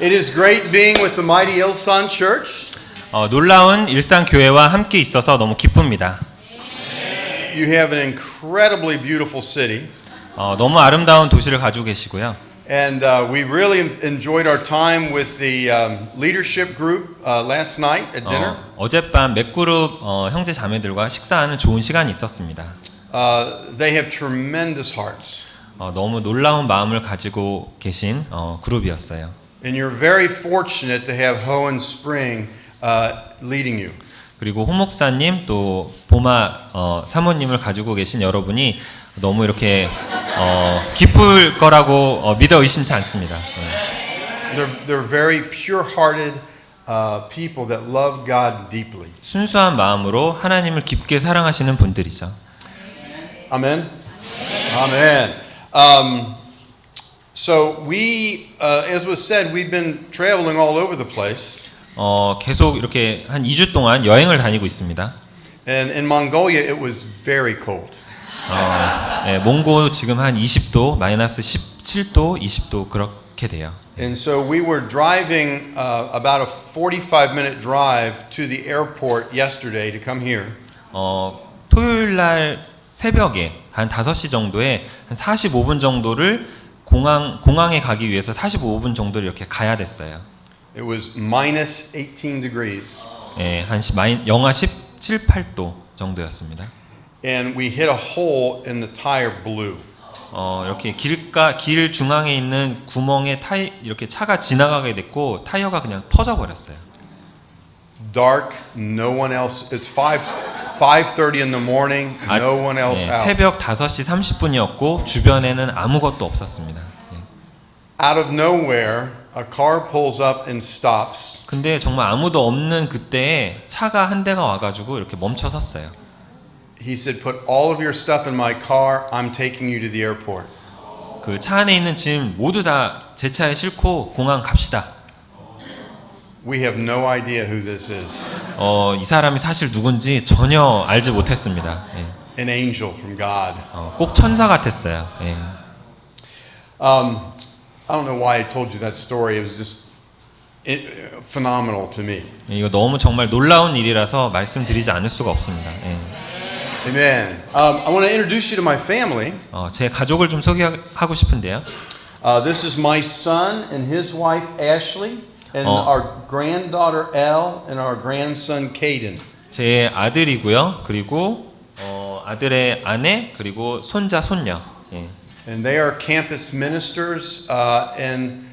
It is great being with the mighty Ilsan Church. 놀라운 일산교회와 함께 있어서 너무 기쁩니다. You have an incredibly beautiful city. 너무 아름다운 도시를 가지고 계시고요. And we really enjoyed our time with the leadership group last night at dinner. 어젯밤 맥그룹 형제 자매들과 식사하는 좋은 시간이 있었습니다. They have tremendous hearts. 너무 놀라운 마음을 가지고 계신 그룹이었어요. And you're very fortunate to have Hohen Spring leading you. 그리고 홍 목사님 또 보마 사모님을 가지고 계신 여러분이 너무 이렇게 기쁠 거라고 믿어 의심치 않습니다. They're very pure-hearted people that love God deeply. 순수한 마음으로 하나님을 깊게 사랑하시는 분들이죠. Amen. Amen. So we, as was said, we've been traveling all over the place. 계속 이렇게 한 2주 동안 여행을 다니고 있습니다. And in Mongolia, it was very cold. 몽고 지금 한 20도, 마이너스 17도, 20도 그렇게 돼요. And so we were driving about a 45-minute drive to the airport yesterday to come here. 토요일 날 새벽에 한 5시 정도에 한 45분 정도를 공항에 가기 위해서 45분 정도를 이렇게 가야 됐어요. It was minus 18 degrees. 한 영하 17, 8도 정도였습니다. And we hit a hole and the tire blew. 이렇게 길 중앙에 있는 구멍에 이렇게 차가 지나가게 됐고 타이어가 그냥 터져 버렸어요. Dark, no one else. It's 5:30 in the morning. No one else out. 새벽 5시 30분이었고 주변에는 아무것도 없었습니다. Out of nowhere, a car pulls up and stops. 근데 정말 아무도 없는 그때에 차가 한 대가 와가지고 이렇게 멈춰 섰어요. He said, "Put all of your stuff in my car. I'm taking you to the airport." 그 차 안에 있는 짐 모두 다 제 차에 싣고 공항 갑시다. We have no idea who this is. 이 사람이 사실 누군지 전혀 알지 못했습니다. An angel from God. 꼭 천사 같았어요. I don't know why I told you that story. It was just phenomenal to me. 이거 너무 정말 놀라운 일이라서 말씀드리지 않을 수가 없습니다. Amen. I want to introduce you to my family. 제 가족을 좀 소개하고 싶은데요. This is my son and his wife Ashley, and our granddaughter Elle, and our grandson Caden. 제 아들이고요. 그리고 아들의 아내 그리고 손자 손녀. And they are campus ministers in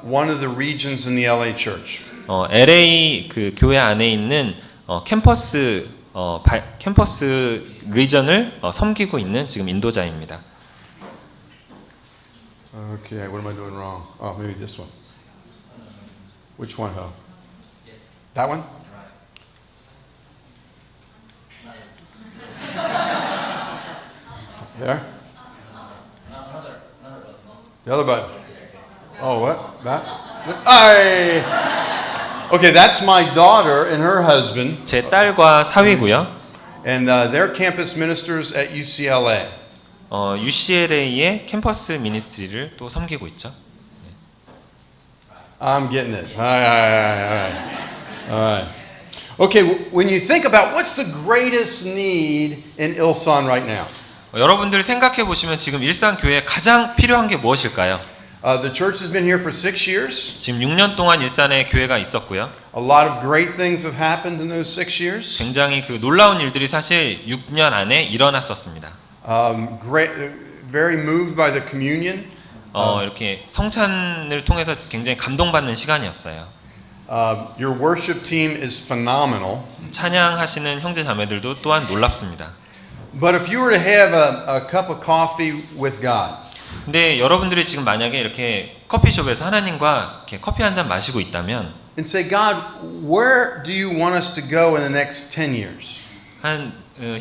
one of the regions in the LA Church. LA 그 교회 안에 있는 캠퍼스 리전을 섬기고 있는 지금 인도자입니다. Okay, what am I doing wrong? Oh, maybe this one. Which one, Ho? Yes. That one? There? The other button. Oh, what? That? Okay, that's my daughter and her husband. 제 딸과 사위고요. And they're campus ministers at UCLA. UCLA의 캠퍼스 미니스트리를 또 섬기고 있죠. I'm getting it. All right. Okay, when you think about what's the greatest need in Ilsan right now? 여러분들 생각해 보시면 지금 일산 교회에 가장 필요한 게 무엇일까요? The church has been here for 6 years. 지금 6년 동안 일산에 교회가 있었고요. A lot of great things have happened in those 6 years. 굉장히 그 놀라운 일들이 사실 6년 안에 일어났었습니다. Very moved by the communion. 이렇게 성찬을 통해서 굉장히 감동받는 시간이었어요. Your worship team is phenomenal. 찬양하시는 형제 자매들도 또한 놀랍습니다. But if you were to have a cup of coffee with God, 근데 여러분들이 지금 만약에 이렇게 커피숍에서 하나님과 이렇게 커피 한 잔 마시고 있다면 and say, God, where do you want us to go in the next 10 years?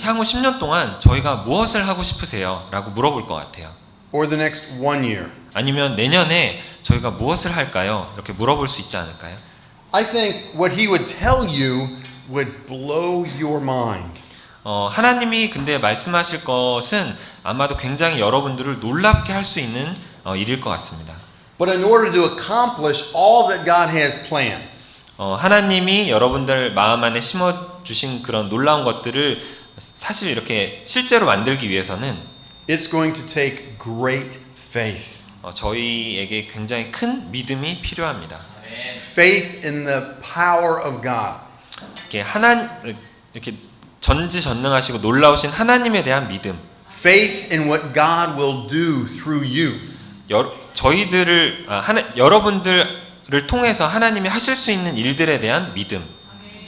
향후 10년 동안 저희가 무엇을 하고 싶으세요? 라고 물어볼 것 같아요. Or the next 1 year? 아니면 내년에 저희가 무엇을 할까요? 이렇게 물어볼 수 있지 않을까요? I think what he would tell you would blow your mind. 하나님이 근데 말씀하실 것은 아마도 굉장히 여러분들을 놀랍게 할 수 있는 일일 것 같습니다. but in order to accomplish all that God has planned. 하나님이 여러분들 마음 안에 심어 주신 그런 놀라운 것들을 사실 이렇게 실제로 만들기 위해서는 It's going to take great faith. 저희에게 굉장히 큰 믿음이 필요합니다. Faith in the power of God. 이렇게 전지전능하시고 놀라우신 하나님에 대한 믿음. Faith in what God will do through you. 여러분들을 통해서 하나님이 하실 수 있는 일들에 대한 믿음.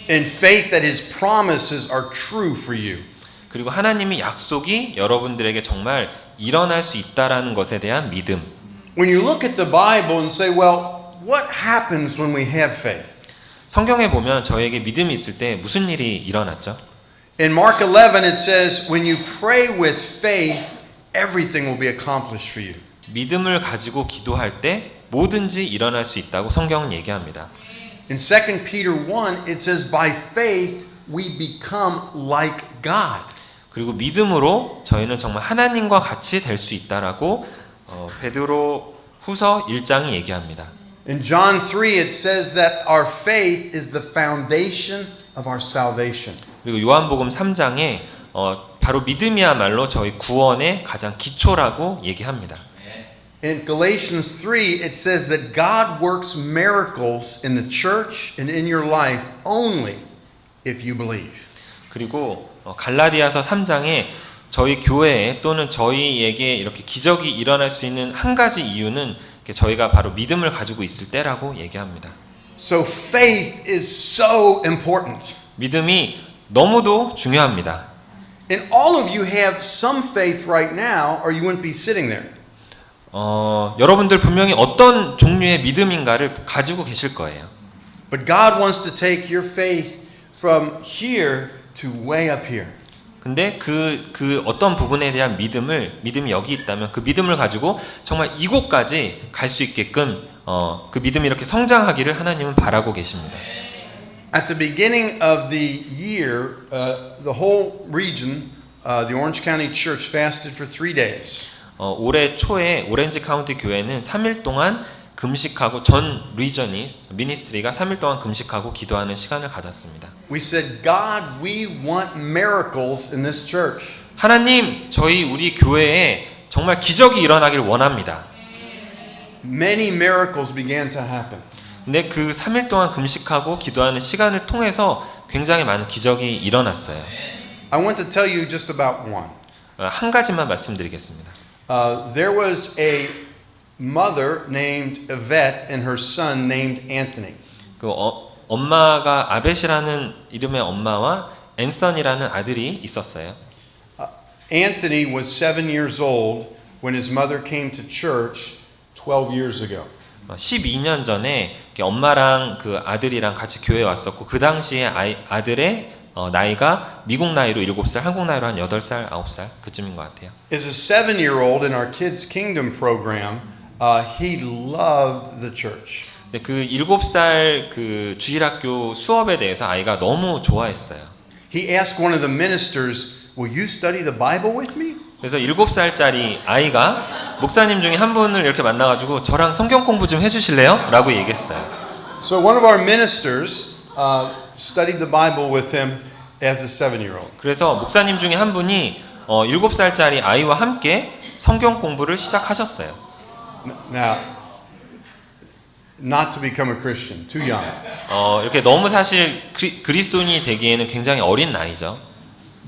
And faith that His promises are true for you. 그리고 하나님의 약속이 여러분들에게 정말 일어날 수 있다라는 것에 대한 믿음. When you look at the Bible and say, well, what happens when we have faith? 성경에 보면 저에게 믿음이 있을 때 무슨 일이 일어났죠? In Mark 11 it says, when you pray with faith, everything will be accomplished for you. 믿음을 가지고 기도할 때 뭐든지 일어날 수 있다고 성경은 얘기합니다. In 2 Peter 1 it says, by faith we become like God. 그리고 믿음으로 저희는 정말 하나님과 같이 될 수 있다라고 베드로 후서 1장이 얘기합니다. In John 3 it says that our faith is the foundation of our salvation. 그리고 요한복음 3장에 바로 믿음이야말로 저희 구원의 가장 기초라고 얘기합니다. In Galatians 3 it says that God works miracles in the church and in your life only if you believe. 그리고 갈라디아서 3장에 저희 교회에 또는 저희에게 이렇게 기적이 일어날 수 있는 한 가지 이유는 저희가 바로 믿음을 가지고 있을 때라고 얘기합니다. So faith is so important. 믿음이 너무도 중요합니다. And all of you have some faith right now or you wouldn't be sitting there. 여러분들 분명히 어떤 종류의 믿음인가를 가지고 계실 거예요. But God wants to take your faith from here to way up here. 근데 그 어떤 부분에 대한 믿음이 여기 있다면 그 믿음을 가지고 정말 이곳까지 갈 수 있게끔 그 믿음이 이렇게 성장하기를 하나님은 바라고 계십니다. At the beginning of the year, the whole region, the Orange County Church fasted for 3 days. 올해 초에 오렌지 카운티 교회는 3일 동안 금식하고 전 리전이 미니스트리가 3일 동안 금식하고 기도하는 시간을 가졌습니다. We said, God, we want miracles in this church. 하나님, 우리 교회에 정말 기적이 일어나길 원합니다. Many miracles began to happen. 근데 그 3일 동안 금식하고 기도하는 시간을 통해서 굉장히 많은 기적이 일어났어요. I want to tell you just about one. 한 가지만 말씀드리겠습니다. There was a mother named Yvette and her son named Anthony. 그 엄마가 아벳이라는 이름의 엄마와 앤선이라는 아들이 있었어요. Anthony was 7 years old when his mother came to church 12 years ago. 12년 전에 엄마랑 그 아들이랑 같이 교회에 왔었고 그 당시에 아들의 나이가 미국 나이로 7살, 한국 나이로 한 8살, 9살 그쯤인 것 같아요. As a 7-year-old in our Kids Kingdom program, he loved the church. 근데 그 7살 그 주일학교 수업에 대해서 아이가 너무 좋아했어요. He asked one of the ministers, "Will you study the Bible with me?" 그래서 7살짜리 아이가 목사님 중에 한 분을 이렇게 만나가지고 저랑 성경 공부 좀 해주실래요? 라고 얘기했어요. So one of our ministers studied the Bible with him as a 7-year-old. 그래서 목사님 중에 한 분이 7살짜리 아이와 함께 성경 공부를 시작하셨어요. Now, not to become a Christian, too young. 이렇게 너무 사실 그리스도인이 되기에는 굉장히 어린 나이죠.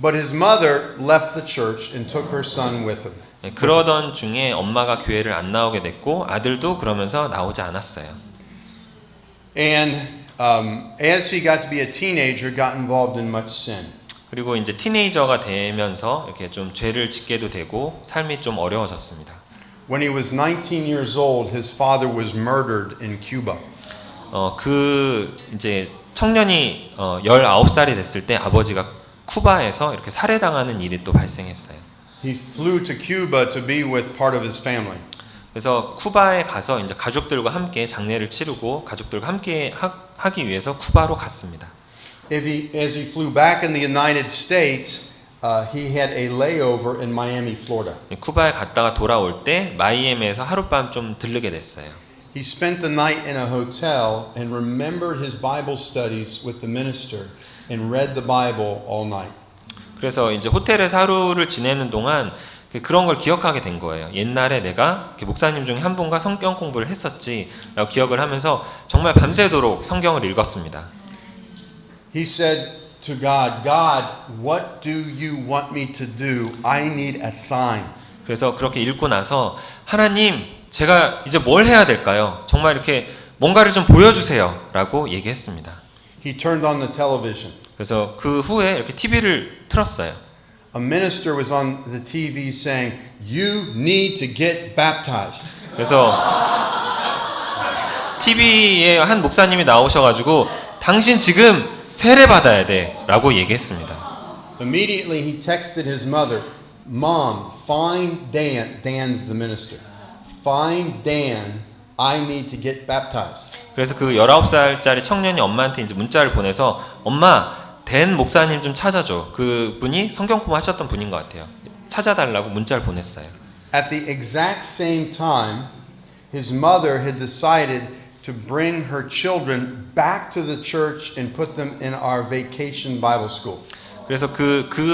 But his mother left the church and took her son with him. 그러던 중에 엄마가 교회를 안 나오게 됐고 아들도 그러면서 나오지 않았어요. And as he got to be a teenager, got involved in much sin. 그리고 이제 티네이저가 되면서 이렇게 좀 죄를 짓게도 되고 삶이 좀 어려워졌습니다. When he was 19 years old, his father was murdered in Cuba. 그 이제 청년이 19살이 됐을 때 아버지가 쿠바에서 이렇게 살해당하는 일이 또 발생했어요. He flew to Cuba to be with part of his family. 그래서 쿠바에 가서 이제 가족들과 함께 장례를 치르고 가족들과 함께 하기 위해서 쿠바로 갔습니다. As he flew back in the United States, he had a layover in Miami, Florida. 쿠바에 갔다가 돌아올 때 마이애미에서 하룻밤 좀 들르게 됐어요. He spent the night in a hotel and remembered his Bible studies with the minister and read the Bible all night. 그래서 이제 호텔에서 하루를 지내는 동안 그런 걸 기억하게 된 거예요. 옛날에 내가 목사님 중에 한 분과 성경 공부를 했었지라고 기억을 하면서 정말 밤새도록 성경을 읽었습니다. He said to God, God, what do you want me to do? I need a sign. 그래서 그렇게 읽고 나서 하나님, 제가 이제 뭘 해야 될까요? 정말 이렇게 뭔가를 좀 보여주세요 라고 얘기했습니다. He turned on the television. 그래서 그 후에 이렇게 TV를 틀었어요. A minister was on the TV saying, you need to get baptized. 그래서 TV에 한 목사님이 나오셔가지고 당신 지금 세례 받아야 돼 라고 얘기했습니다. Immediately he texted his mother, Mom, find Dan. Dan's the minister. Find Dan. I need to get baptized. 그래서 그 19살짜리 청년이 엄마한테 이제 문자를 보내서 엄마, 댄 목사님 좀 찾아줘. 그 분이 성경 공부하셨던 분인 것 같아요. 찾아달라고 문자를 보냈어요. At the exact same time, his mother had decided to bring her children back to the church and put them in our vacation Bible school. 그래서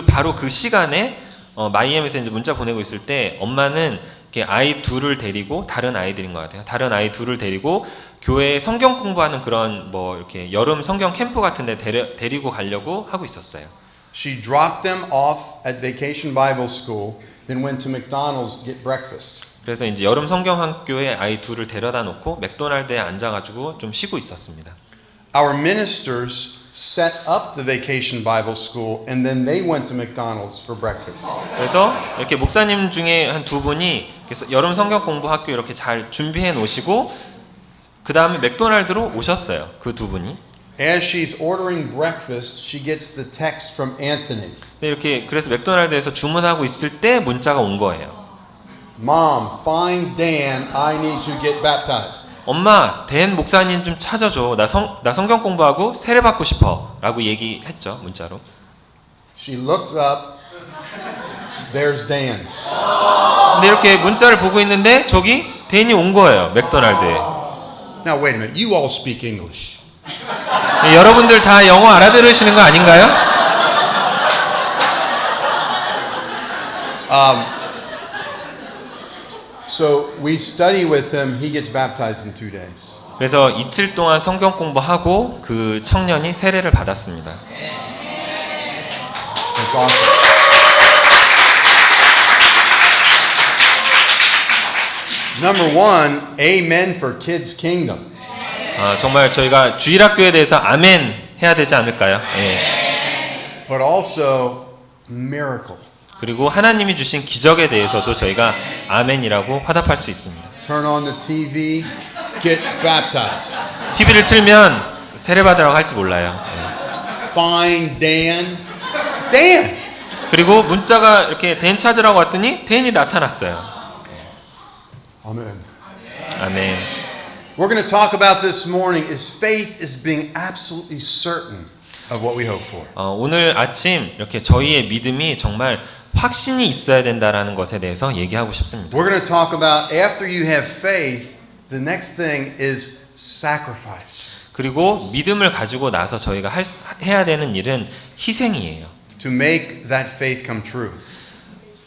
바로 그 시간에 마이애미에서 이제 문자 보내고 있을 때 엄마는 이렇게 아이 둘을 데리고 다른 아이들인 것 같아요. 다른 아이 둘을 데리고 교회에 성경 공부하는 그런 뭐 이렇게 여름 성경 캠프 같은데 데리고 가려고 하고 있었어요. She dropped them off at Vacation Bible School, then went to McDonald's to get breakfast. 그래서 이제 여름 성경 학교에 아이 둘을 데려다 놓고 맥도날드에 앉아가지고 좀 쉬고 있었습니다. Our ministers set up the Vacation Bible School, and then they went to McDonald's for breakfast. 그래서 이렇게 목사님 중에 한 두 분이 그래서 여름 성경 공부 학교 이렇게 잘 준비해 놓으시고 그 다음에 맥도날드로 오셨어요. 그 두 분이. As she's ordering breakfast, she gets the text from Anthony. 근데 이렇게 그래서 맥도날드에서 주문하고 있을 때 문자가 온 거예요. Mom, find Dan. I need to get baptized. 엄마, 댄 목사님 좀 찾아줘. 나 성경 공부하고 세례 받고 싶어. 라고 얘기했죠, 문자로. She looks up. There's Dan. 근데 이렇게 문자를 보고 있는데 저기 댄이 온 거예요, 맥도날드에. Now wait a minute. You all speak English. 여러분들 다 영어 알아들으시는 거 아닌가요? So we study with him. He gets baptized in 2 days. 그래서 이틀 동안 성경 공부하고 그 청년이 세례를 받았습니다. That's awesome. Number one, amen for Kids Kingdom. 정말 저희가 주일학교에 대해서 아멘 해야 되지 않을까요? 예. But also miracle. 그리고 하나님이 주신 기적에 대해서도 저희가 아멘이라고 화답할 수 있습니다. Turn on the TV, get baptized. TV를 틀면 세례 받으라고 할지 몰라요. 예. Find Dan. Dan. 그리고 문자가 이렇게 댄 찾으라고 왔더니 댄이 나타났어요. Amen. 아멘. We're going to talk about this morning is faith is being absolutely certain of what we hope for. 오늘 아침 이렇게 저희의 믿음이 정말 확신이 있어야 된다라는 것에 대해서 얘기하고 싶습니다. We're going to talk about after you have faith, the next thing is sacrifice. 그리고 믿음을 가지고 나서 저희가 해야 되는 일은 희생이에요. To make that faith come true.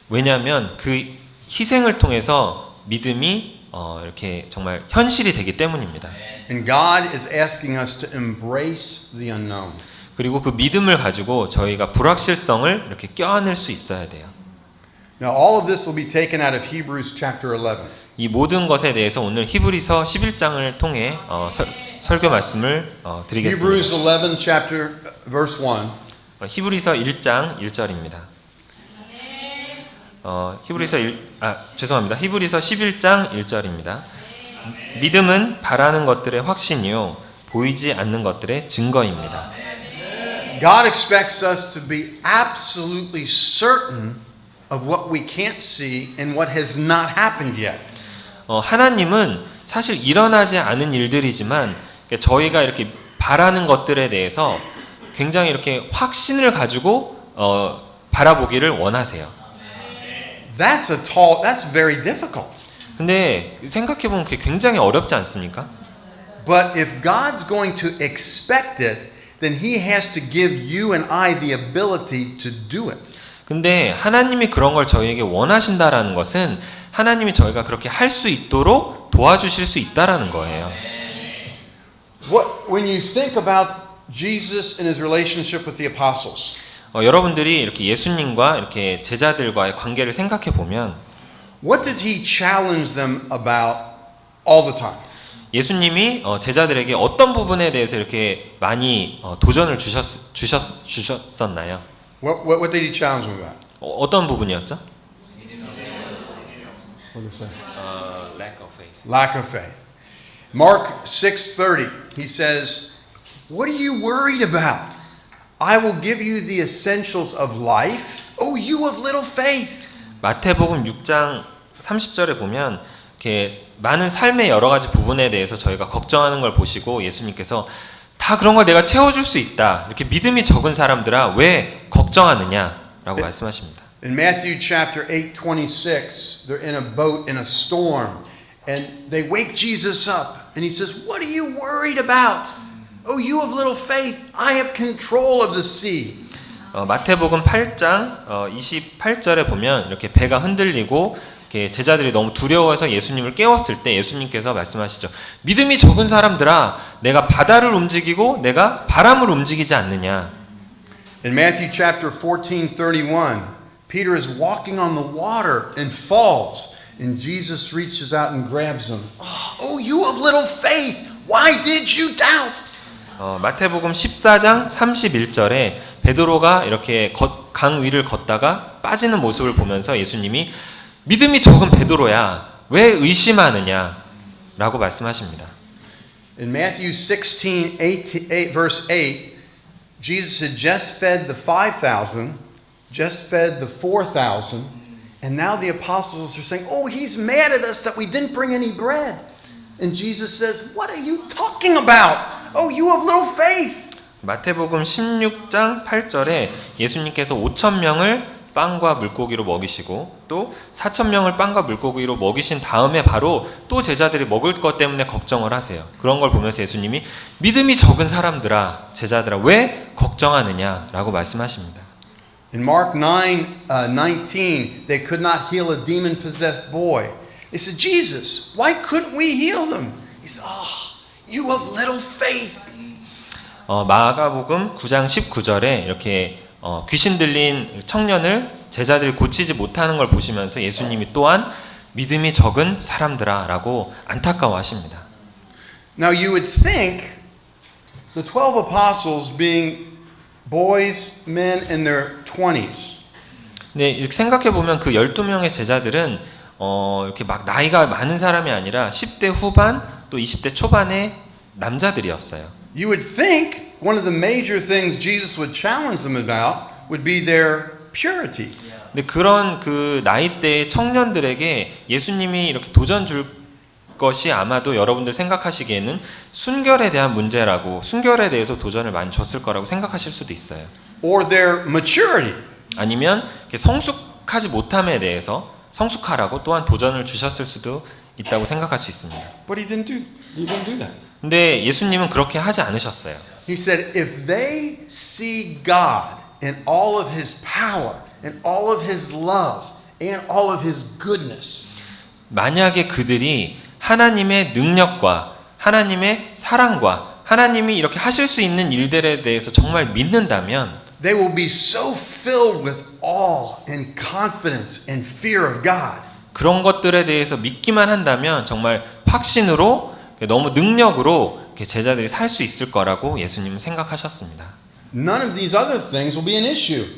왜냐하면 그 희생을 통해서 믿음이 이렇게 정말 현실이 되기 때문입니다. And God is asking us to embrace the unknown. 그리고 그 믿음을 가지고 저희가 불확실성을 이렇게 껴안을 수 있어야 돼요. Now all of this will be taken out of Hebrews chapter 11. 이 모든 것에 대해서 오늘 히브리서 11장을 통해 설교 말씀을 드리겠습니다. Hebrews 11 chapter verse 1. 히브리서 1장 1절입니다. 히브리서 11장 1절입니다. 믿음은 바라는 것들의 확신이요 보이지 않는 것들의 증거입니다. God expects us to be absolutely certain of what we can't see and what has not happened yet. 하나님은 사실 일어나지 않은 일들이지만 저희가 이렇게 바라는 것들에 대해서 굉장히 이렇게 확신을 가지고 바라보기를 원하세요. That's very difficult. 근데 생각해 보면 그게 굉장히 어렵지 않습니까? But if God's going to expect it, then He has to give you and I the ability to do it. 근데 하나님이 그런 걸 저희에게 원하신다라는 것은 하나님이 저희가 그렇게 할 수 있도록 도와주실 수 있다라는 거예요. When you think about Jesus and His relationship with the apostles, 여러분들이 이렇게 예수님과 이렇게 제자들과의 관계를 생각해 보면 what did He challenge them about all the time? 예수님이 제자들에게 어떤 부분에 대해서 이렇게 많이 도전을 주셨었나요? What did He challenge them about? 어떤 부분이었죠? What did He say? Lack of faith. Lack of faith. Mark 6:30, He says, "What are you worried about? I will give you the essentials of life. Oh, you of little faith." 마태복음 6장 30절에 보면 이렇게 많은 삶의 여러 가지 부분에 대해서 저희가 걱정하는 걸 보시고 예수님께서 다 그런 걸 내가 채워줄 수 있다. 이렇게 믿음이 적은 사람들아 왜 걱정하느냐라고 말씀하십니다. In Matthew chapter 8:26, they're in a boat in a storm, and they wake Jesus up, and He says, "What are you worried about? Oh, you of little faith, I have control of the sea." 마태복음 8장 28절에 보면 이렇게 배가 흔들리고 이렇게 제자들이 너무 두려워해서 예수님을 깨웠을 때 예수님께서 말씀하시죠. 믿음이 적은 사람들아, 내가 바다를 움직이고 내가 바람을 움직이지 않느냐. In Matthew chapter 14:31, Peter is walking on the water and falls, and Jesus reaches out and grabs him. "Oh, you of little faith, why did you doubt?" 마태복음 14장 31절에 베드로가 이렇게 강 위를 걷다가 빠지는 모습을 보면서 예수님이 믿음이 적은 베드로야, 왜 의심하느냐 라고 말씀하십니다. In Matthew 16, verse 8, Jesus had just fed the 5,000, just fed the 4,000, and now the apostles are saying, "Oh, He's mad at us that we didn't bring any bread." And Jesus says, "What are you talking about? Oh, you of little faith." 마태복음 16장 8절에 예수님께서 5,000명을 빵과 물고기로 먹이시고 또 4,000명을 빵과 물고기로 먹이신 다음에 바로 또 제자들이 먹을 것 때문에 걱정을 하세요. 그런 걸 보면서 예수님이 믿음이 적은 사람들아, 제자들아 왜 걱정하느냐라고 말씀하십니다. In Mark 9:19, they could not heal a demon-possessed boy. They said, "Jesus, why couldn't we heal them?" He said, "You of little faith." 마가복음 9장 19절에 이렇게 귀신 들린 청년을 제자들이 고치지 못하는 걸 보시면서 예수님이 또한 믿음이 적은 사람들아라고 안타까워하십니다. Now you would think the 12 apostles being boys, men in their 20s. 네, 이렇게 생각해 보면 그 12명의 제자들은 이렇게 막 나이가 많은 사람이 아니라 10대 후반 또 20대 초반의 남자들이었어요. You would think one of the major things Jesus would challenge them about would be their purity. 근데 그런 그 나이대의 청년들에게 예수님이 이렇게 도전 줄 것이 아마도 여러분들 생각하시기에는 순결에 대한 문제라고, 순결에 대해서 도전을 많이 줬을 거라고 생각하실 수도 있어요. Or their maturity. 아니면 이렇게 성숙하지 못함에 대해서 성숙하라고 또한 도전을 주셨을 수도 있다고 생각할 수 있습니다. But he didn't do that. 근데 예수님은 그렇게 하지 않으셨어요. He said, if they see God in all of His power, and all of His love, and all of His goodness, 만약에 그들이 하나님의 능력과 하나님의 사랑과 하나님이 이렇게 하실 수 있는 일들에 대해서 정말 믿는다면 they will be so filled with awe and confidence and fear of God. 그런 것들에 대해서 믿기만 한다면 정말 확신으로 너무 능력으로 제자들이 살 수 있을 거라고 예수님은 생각하셨습니다. None of these other things will be an issue.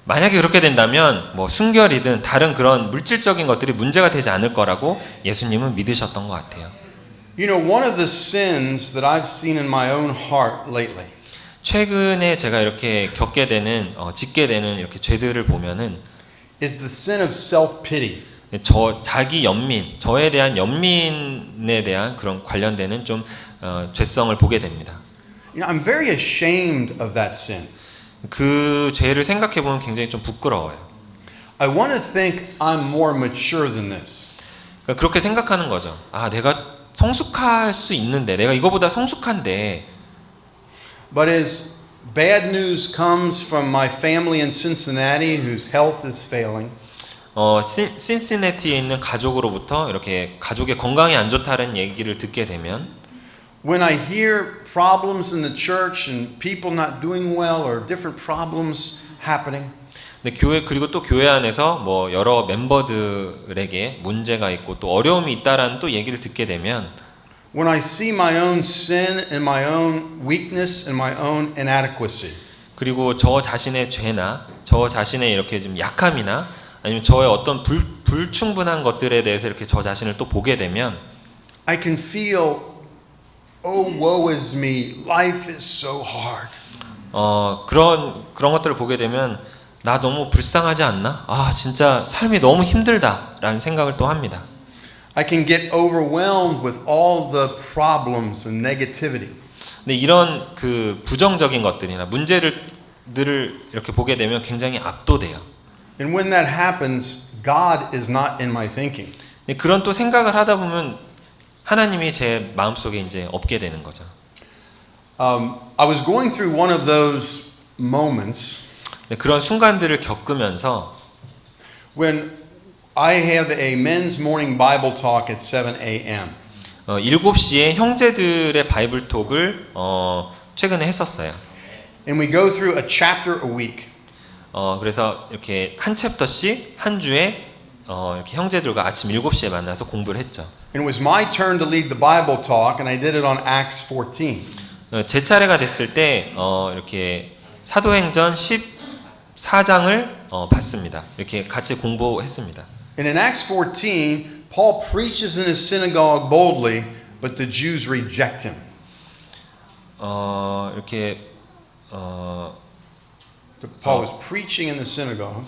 만약에 그렇게 된다면 뭐 순결이든 다른 그런 물질적인 것들이 문제가 되지 않을 거라고 예수님은 믿으셨던 것 같아요. You know, one of the sins that I've seen in my own heart lately 최근에 제가 이렇게 겪게 되는 짓게 되는 이렇게 죄들을 보면은 is the sin of self-pity. 자기 연민, 저에 대한 연민에 대한 그런 관련되는 좀 죄성을 보게 됩니다. You know, I'm very ashamed of that sin. 그 죄를 생각해 보면 굉장히 좀 부끄러워요. I want to think I'm more mature than this. 그러니까 그렇게 생각하는 거죠. 아, 내가 성숙할 수 있는데, 내가 이거보다 성숙한데. But as bad news comes from my family in Cincinnati whose health is failing, 신시내티에 있는 가족으로부터 이렇게 가족의 건강이 안 좋다는 얘기를 듣게 되면, when I hear problems in the church and people not doing well or different problems happening, 근데 그리고 또 교회 안에서 뭐 여러 멤버들에게 문제가 있고 또 어려움이 있다라는 또 얘기를 듣게 되면, when I see my own sin and my own weakness and my own inadequacy, 그리고 저 자신의 죄나 저 자신의 이렇게 좀 약함이나 아니면 저의 어떤 불충분한 것들에 대해서 이렇게 저 자신을 또 보게 되면, I can feel, oh, woe is me, life is so hard. 그런 것들을 보게 되면 나 너무 불쌍하지 않나? 아, 진짜 삶이 너무 힘들다라는 생각을 또 합니다. I can get overwhelmed with all the problems and negativity. 근데 이런 그 부정적인 것들이나 문제들을 이렇게 보게 되면 굉장히 압도돼요. And when that happens, God is not in my thinking. 근데 그런 또 생각을 하다 보면 하나님이 제 마음속에 이제 없게 되는 거죠. I was going through one of those moments 그런 순간들을 겪으면서 when I have a men's morning Bible talk at 7 a.m. 7시에 형제들의 바이블 톡을 최근에 했었어요. And we go through a chapter a week. 그래서 이렇게 한 챕터씩 한 주에 이렇게 형제들과 아침 7시에 만나서 공부를 했죠. And it was my turn to lead the Bible talk, and I did it on Acts 14. 제 차례가 됐을 때 이렇게 사도행전 14장을 봤습니다. 이렇게 같이 공부했습니다. And in Acts 14, Paul preaches in his synagogue boldly, but the Jews reject him. 이렇게 Paul was preaching in the synagogue.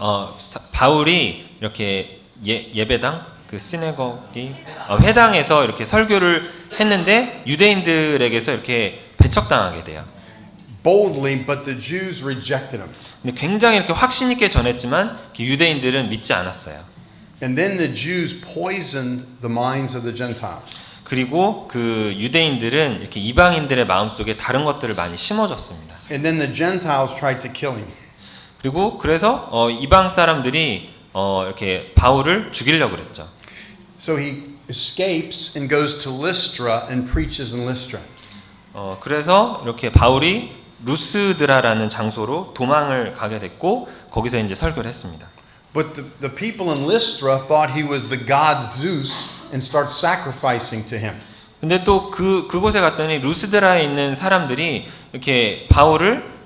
바울이 이렇게 예배당 그 시내거기 회당에서 이렇게 설교를 했는데 유대인들에게서 이렇게 배척당하게 돼요. Boldly, but the Jews rejected him. 근데 굉장히 이렇게 확신 있게 전했지만 유대인들은 믿지 않았어요. And then the Jews poisoned the minds of the Gentiles. 그리고 그 유대인들은 이렇게 이방인들의 마음속에 다른 것들을 많이 심어줬습니다. And then the Gentiles tried to kill him. 그리고 그래서 이방 사람들이 이렇게 바울을 죽이려고 그랬죠. So he escapes and goes to Lystra and preaches in Lystra. 그래서 이렇게 바울이 루스드라라는 장소로 도망을 가게 됐고 거기서 이제 설교를 했습니다. But the people in Lystra thought he was the god Zeus and start sacrificing to him. 근데 또 그곳에 갔더니 루스드라에 있는 사람들이 이렇게 바울을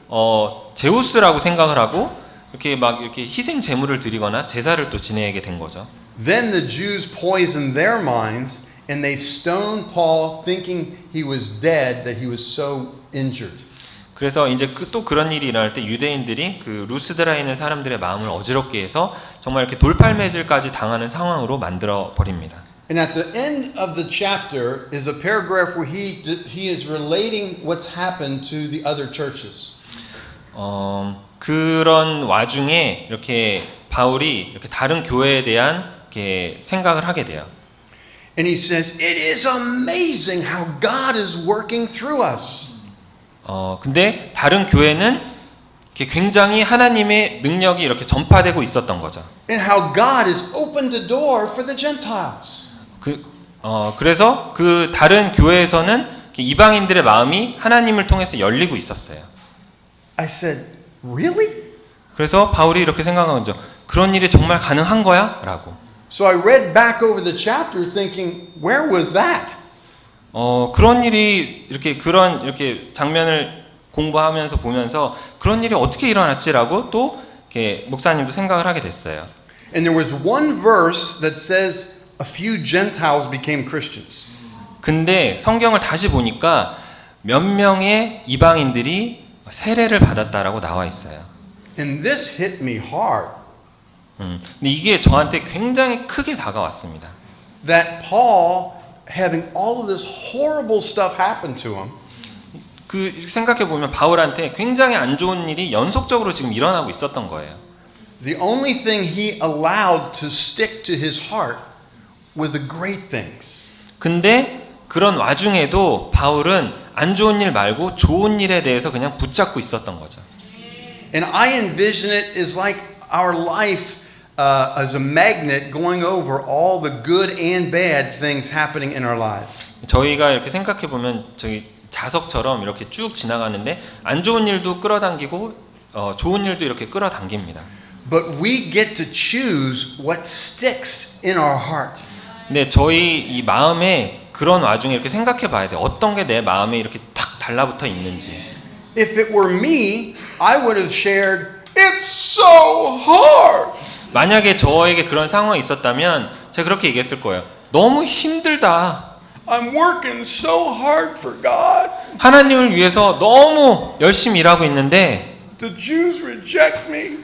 제우스라고 생각을 하고 이렇게 희생 제물을 드리거나 제사를 또 지내게 된 거죠. Then the Jews poisoned their minds and they stoned Paul thinking he was dead, that he was so injured. 그래서 이제 또 그런 일이 일어날 때 유대인들이 그 루스드라에 있는 사람들의 마음을 어지럽게 해서 정말 이렇게 돌팔매질까지 당하는 상황으로 만들어 버립니다. And at the end of the chapter is a paragraph where he is relating what's happened to the other churches. 그런 와중에 이렇게 바울이 이렇게 다른 교회에 대한 이렇게 생각을 하게 돼요. And he says, "It is amazing how God is working through us." 근데 다른 교회는 이렇게 굉장히 하나님의 능력이 이렇게 전파되고 있었던 거죠. And how God has opened the door for the Gentiles. 그래서 그 다른 교회에서는 이방인들의 마음이 하나님을 통해서 열리고 있었어요. I said, "Really?" 그래서 바울이 이렇게 생각한 거죠. 그런 일이 정말 가능한 거야? 라고. So I read back over the chapter thinking, where was that? 그런 일이 이렇게 장면을 공부하면서 보면서 그런 일이 어떻게 일어났지라고 또 이렇게 목사님도 생각을 하게 됐어요. And there was one verse that says a few Gentiles became Christians. 근데 성경을 다시 보니까 몇 명의 이방인들이 세례를 받았다라고 나와 있어요. And this hit me hard. 근데 이게 저한테 굉장히 크게 다가왔습니다. That Paul, having all of this horrible stuff happen to him, 그 생각해 보면 바울한테 굉장히 안 좋은 일이 연속적으로 지금 일어나고 있었던 거예요. the only thing he allowed to stick to his heart with the great things. 근데 그런 와중에도 바울은 안 좋은 일 말고 좋은 일에 대해서 그냥 붙잡고 있었던 거죠. And I envision it as like our life as a magnet going over all the good and bad things happening in our lives. 저희가 이렇게 생각해 보면 저희 자석처럼 이렇게 쭉 지나가는데 안 좋은 일도 끌어당기고 좋은 일도 이렇게 끌어당깁니다. But we get to choose what sticks in our heart. 근데 저희 이 마음에 그런 와중에 이렇게 생각해 봐야 돼요. 어떤 게 내 마음에 이렇게 탁 달라붙어 있는지. If it were me, I would have shared, it's so hard. 만약에 저에게 그런 상황이 있었다면 제가 그렇게 얘기했을 거예요. 너무 힘들다. I'm working so hard for God. 하나님을 위해서 너무 열심히 일하고 있는데 The Jews reject me.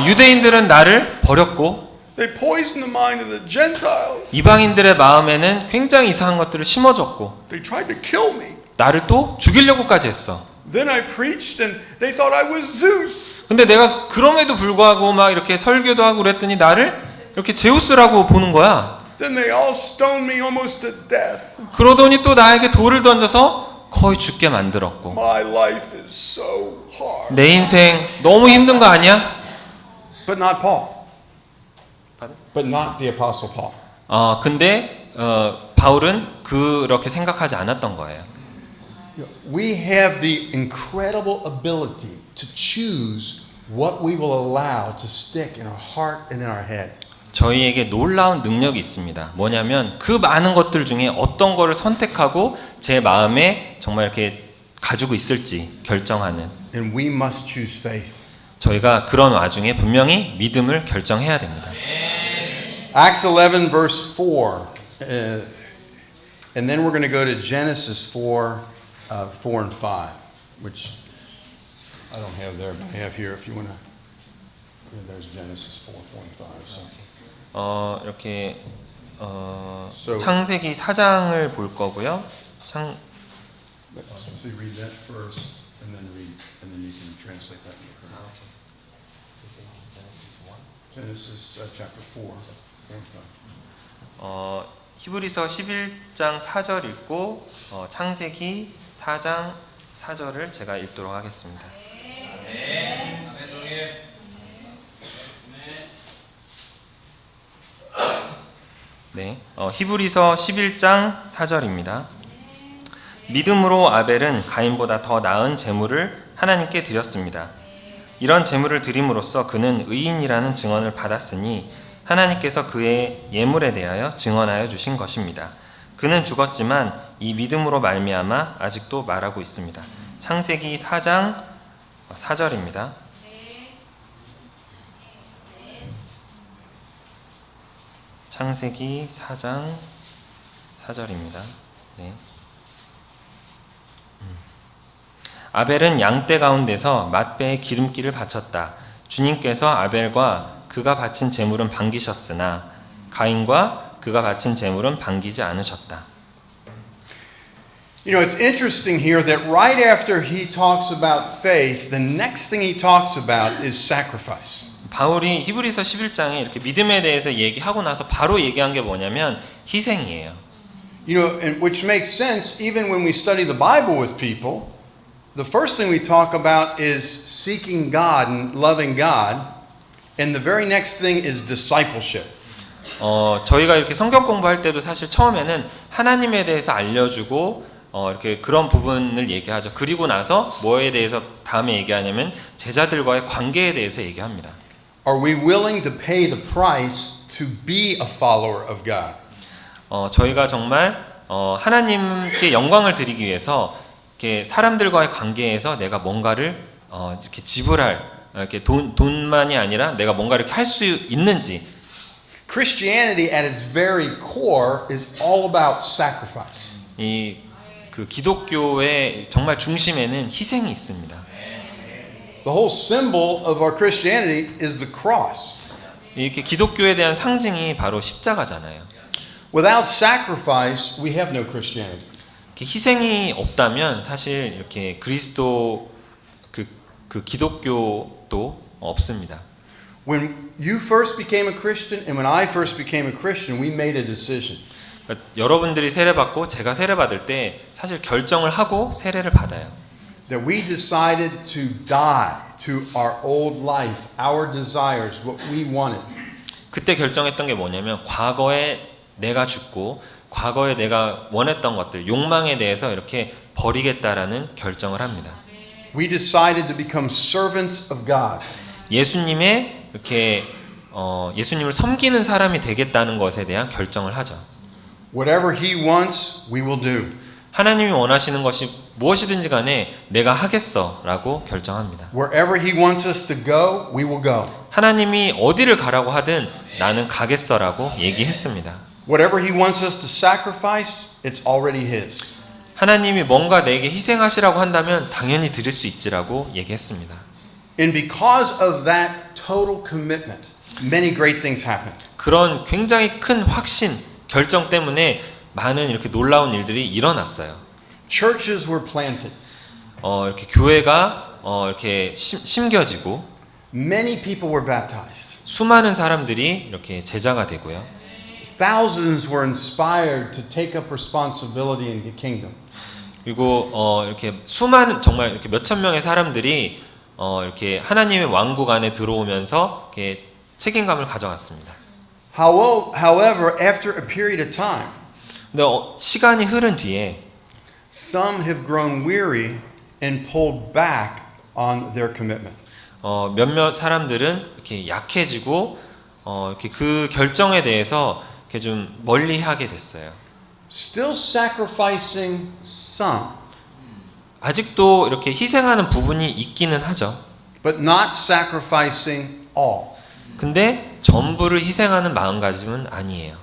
유대인들은 나를 버렸고 They poison the mind of the Gentiles. 이방인들의 마음에는 굉장히 이상한 것들을 심어줬고 They tried to kill me. 나를 또 죽이려고까지 했어. Then I preached and they thought I was Zeus. 근데 내가 그럼에도 불구하고 막 이렇게 설교도 하고 그랬더니 나를 이렇게 제우스라고 보는 거야. Then they all stoned me almost to death. 그러더니 또 나에게 돌을 던져서 거의 죽게 만들었고 My life is so hard. 내 인생 너무 힘든 거 아니야? But not Paul. Pardon? But not the Apostle Paul. 근데 바울은 그렇게 생각하지 않았던 거예요. We have the incredible ability to choose what we will allow to stick in our heart and in our head. 저희에게 놀라운 능력이 있습니다. 뭐냐면 그 많은 것들 중에 어떤 거를 선택하고 제 마음에 정말 이렇게 가지고 있을지 결정하는. And we must choose faith. 저희가 그런 와중에 분명히 믿음을 결정해야 됩니다. Acts 11 verse 4. And then we're going to go to Genesis 4 4 and 5, which I don't have there, but I have here if you want to. Yeah, there's Genesis 4 4 and 5. So. 이렇게 So- 창세기 4장을 볼 거고요. So you read that first, and then you can translate that. Genesis chapter 4. 4 and 5. 히브리서 11장 4절 읽고 창세기 4장 4절을 제가 읽도록 하겠습니다. 네, 히브리서 11장 4절입니다. 믿음으로 아벨은 가인보다 더 나은 제물을 하나님께 드렸습니다. 이런 제물을 드림으로써 그는 의인이라는 증언을 받았으니 하나님께서 그의 예물에 대하여 증언하여 주신 것입니다. 그는 죽었지만 이 믿음으로 말미암아 아직도 말하고 있습니다. 창세기 4장 4절입니다. 창세기 4장 4절입니다. 네. 아벨은 양떼 가운데서 맏배에 기름기를 바쳤다. 주님께서 아벨과 그가 바친 제물은 반기셨으나 가인과 그가 바친 제물은 반기지 않으셨다. You know, it's interesting here that right after he talks about faith, the next thing he talks about is sacrifice. 바울이 히브리서 11장에 이렇게 믿음에 대해서 얘기하고 나서 바로 얘기한 게 뭐냐면 희생이에요. You know, and which makes sense even when we study the Bible with people. The first thing we talk about is seeking God and loving God, and the very next thing is discipleship. 저희가 이렇게 성경 공부할 때도 사실 처음에는 하나님에 대해서 알려주고 이렇게 그런 부분을 얘기하죠. 그리고 나서 뭐에 대해서 다음에 얘기하냐면 제자들과의 관계에 대해서 얘기합니다. Are we willing to pay the price to be a follower of God? 저희가 정말 하나님께 영광을 드리기 위해서 이렇게 사람들과의 관계에서 내가 뭔가를 이렇게 지불할 이렇게 돈만이 아니라 내가 뭔가 이렇게 할 수 있는지. Christianity at its very core is all about sacrifice. 이 그 기독교의 정말 중심에는 희생이 있습니다. The whole symbol of our Christianity is the cross. 이렇게 기독교에 대한 상징이 바로 십자가잖아요. Without sacrifice, we have no Christianity. 이렇게 희생이 없다면 사실 이렇게 그리스도 그 기독교도 없습니다. When you first became a Christian and when I first became a Christian, we made a decision. 그러니까 여러분들이 세례 받고 제가 세례 받을 때 사실 결정을 하고 세례를 받아요. That we decided to die to our old life, our desires, what we wanted. 그때 결정했던 게 뭐냐면 과거에 내가 죽고 과거에 내가 원했던 것들, 욕망에 대해서 이렇게 버리겠다라는 결정을 합니다. We decided to become servants of God. 예수님의 이렇게 예수님을 섬기는 사람이 되겠다는 것에 대한 결정을 하죠. Whatever He wants, we will do. 하나님이 원하시는 것이 무엇이든지 간에 내가 하겠어라고 결정합니다. Wherever He wants us to go, we will go. 하나님이 어디를 가라고 하든 나는 가겠어라고 얘기했습니다. Whatever He wants us to sacrifice, it's already His. 하나님이 뭔가 내게 희생하시라고 한다면 당연히 드릴 수 있지라고 얘기했습니다. And because of that total commitment, many great things happened. 그런 굉장히 큰 확신, 결정 때문에 많은 이렇게 놀라운 일들이 일어났어요. Churches were planted. 이렇게 교회가 이렇게 심겨지고 Many people were baptized. 수많은 사람들이 이렇게 제자가 되고요. Thousands were inspired to take up responsibility in the kingdom. 그리고 이렇게 수많은 정말 이렇게 몇천 명의 사람들이 이렇게 하나님의 왕국 안에 들어오면서 이렇게 책임감을 가져갔습니다. However, after a period of time, 근데 시간이 흐른 뒤에 some have grown weary and pulled back on their commitment. 몇몇 사람들은 이렇게 약해지고 이렇게 그 결정에 대해서 이렇게 좀 멀리하게 됐어요. Still sacrificing some, 아직도 이렇게 희생하는 부분이 있기는 하죠. but not sacrificing all. 근데 전부를 희생하는 마음가짐은 아니에요.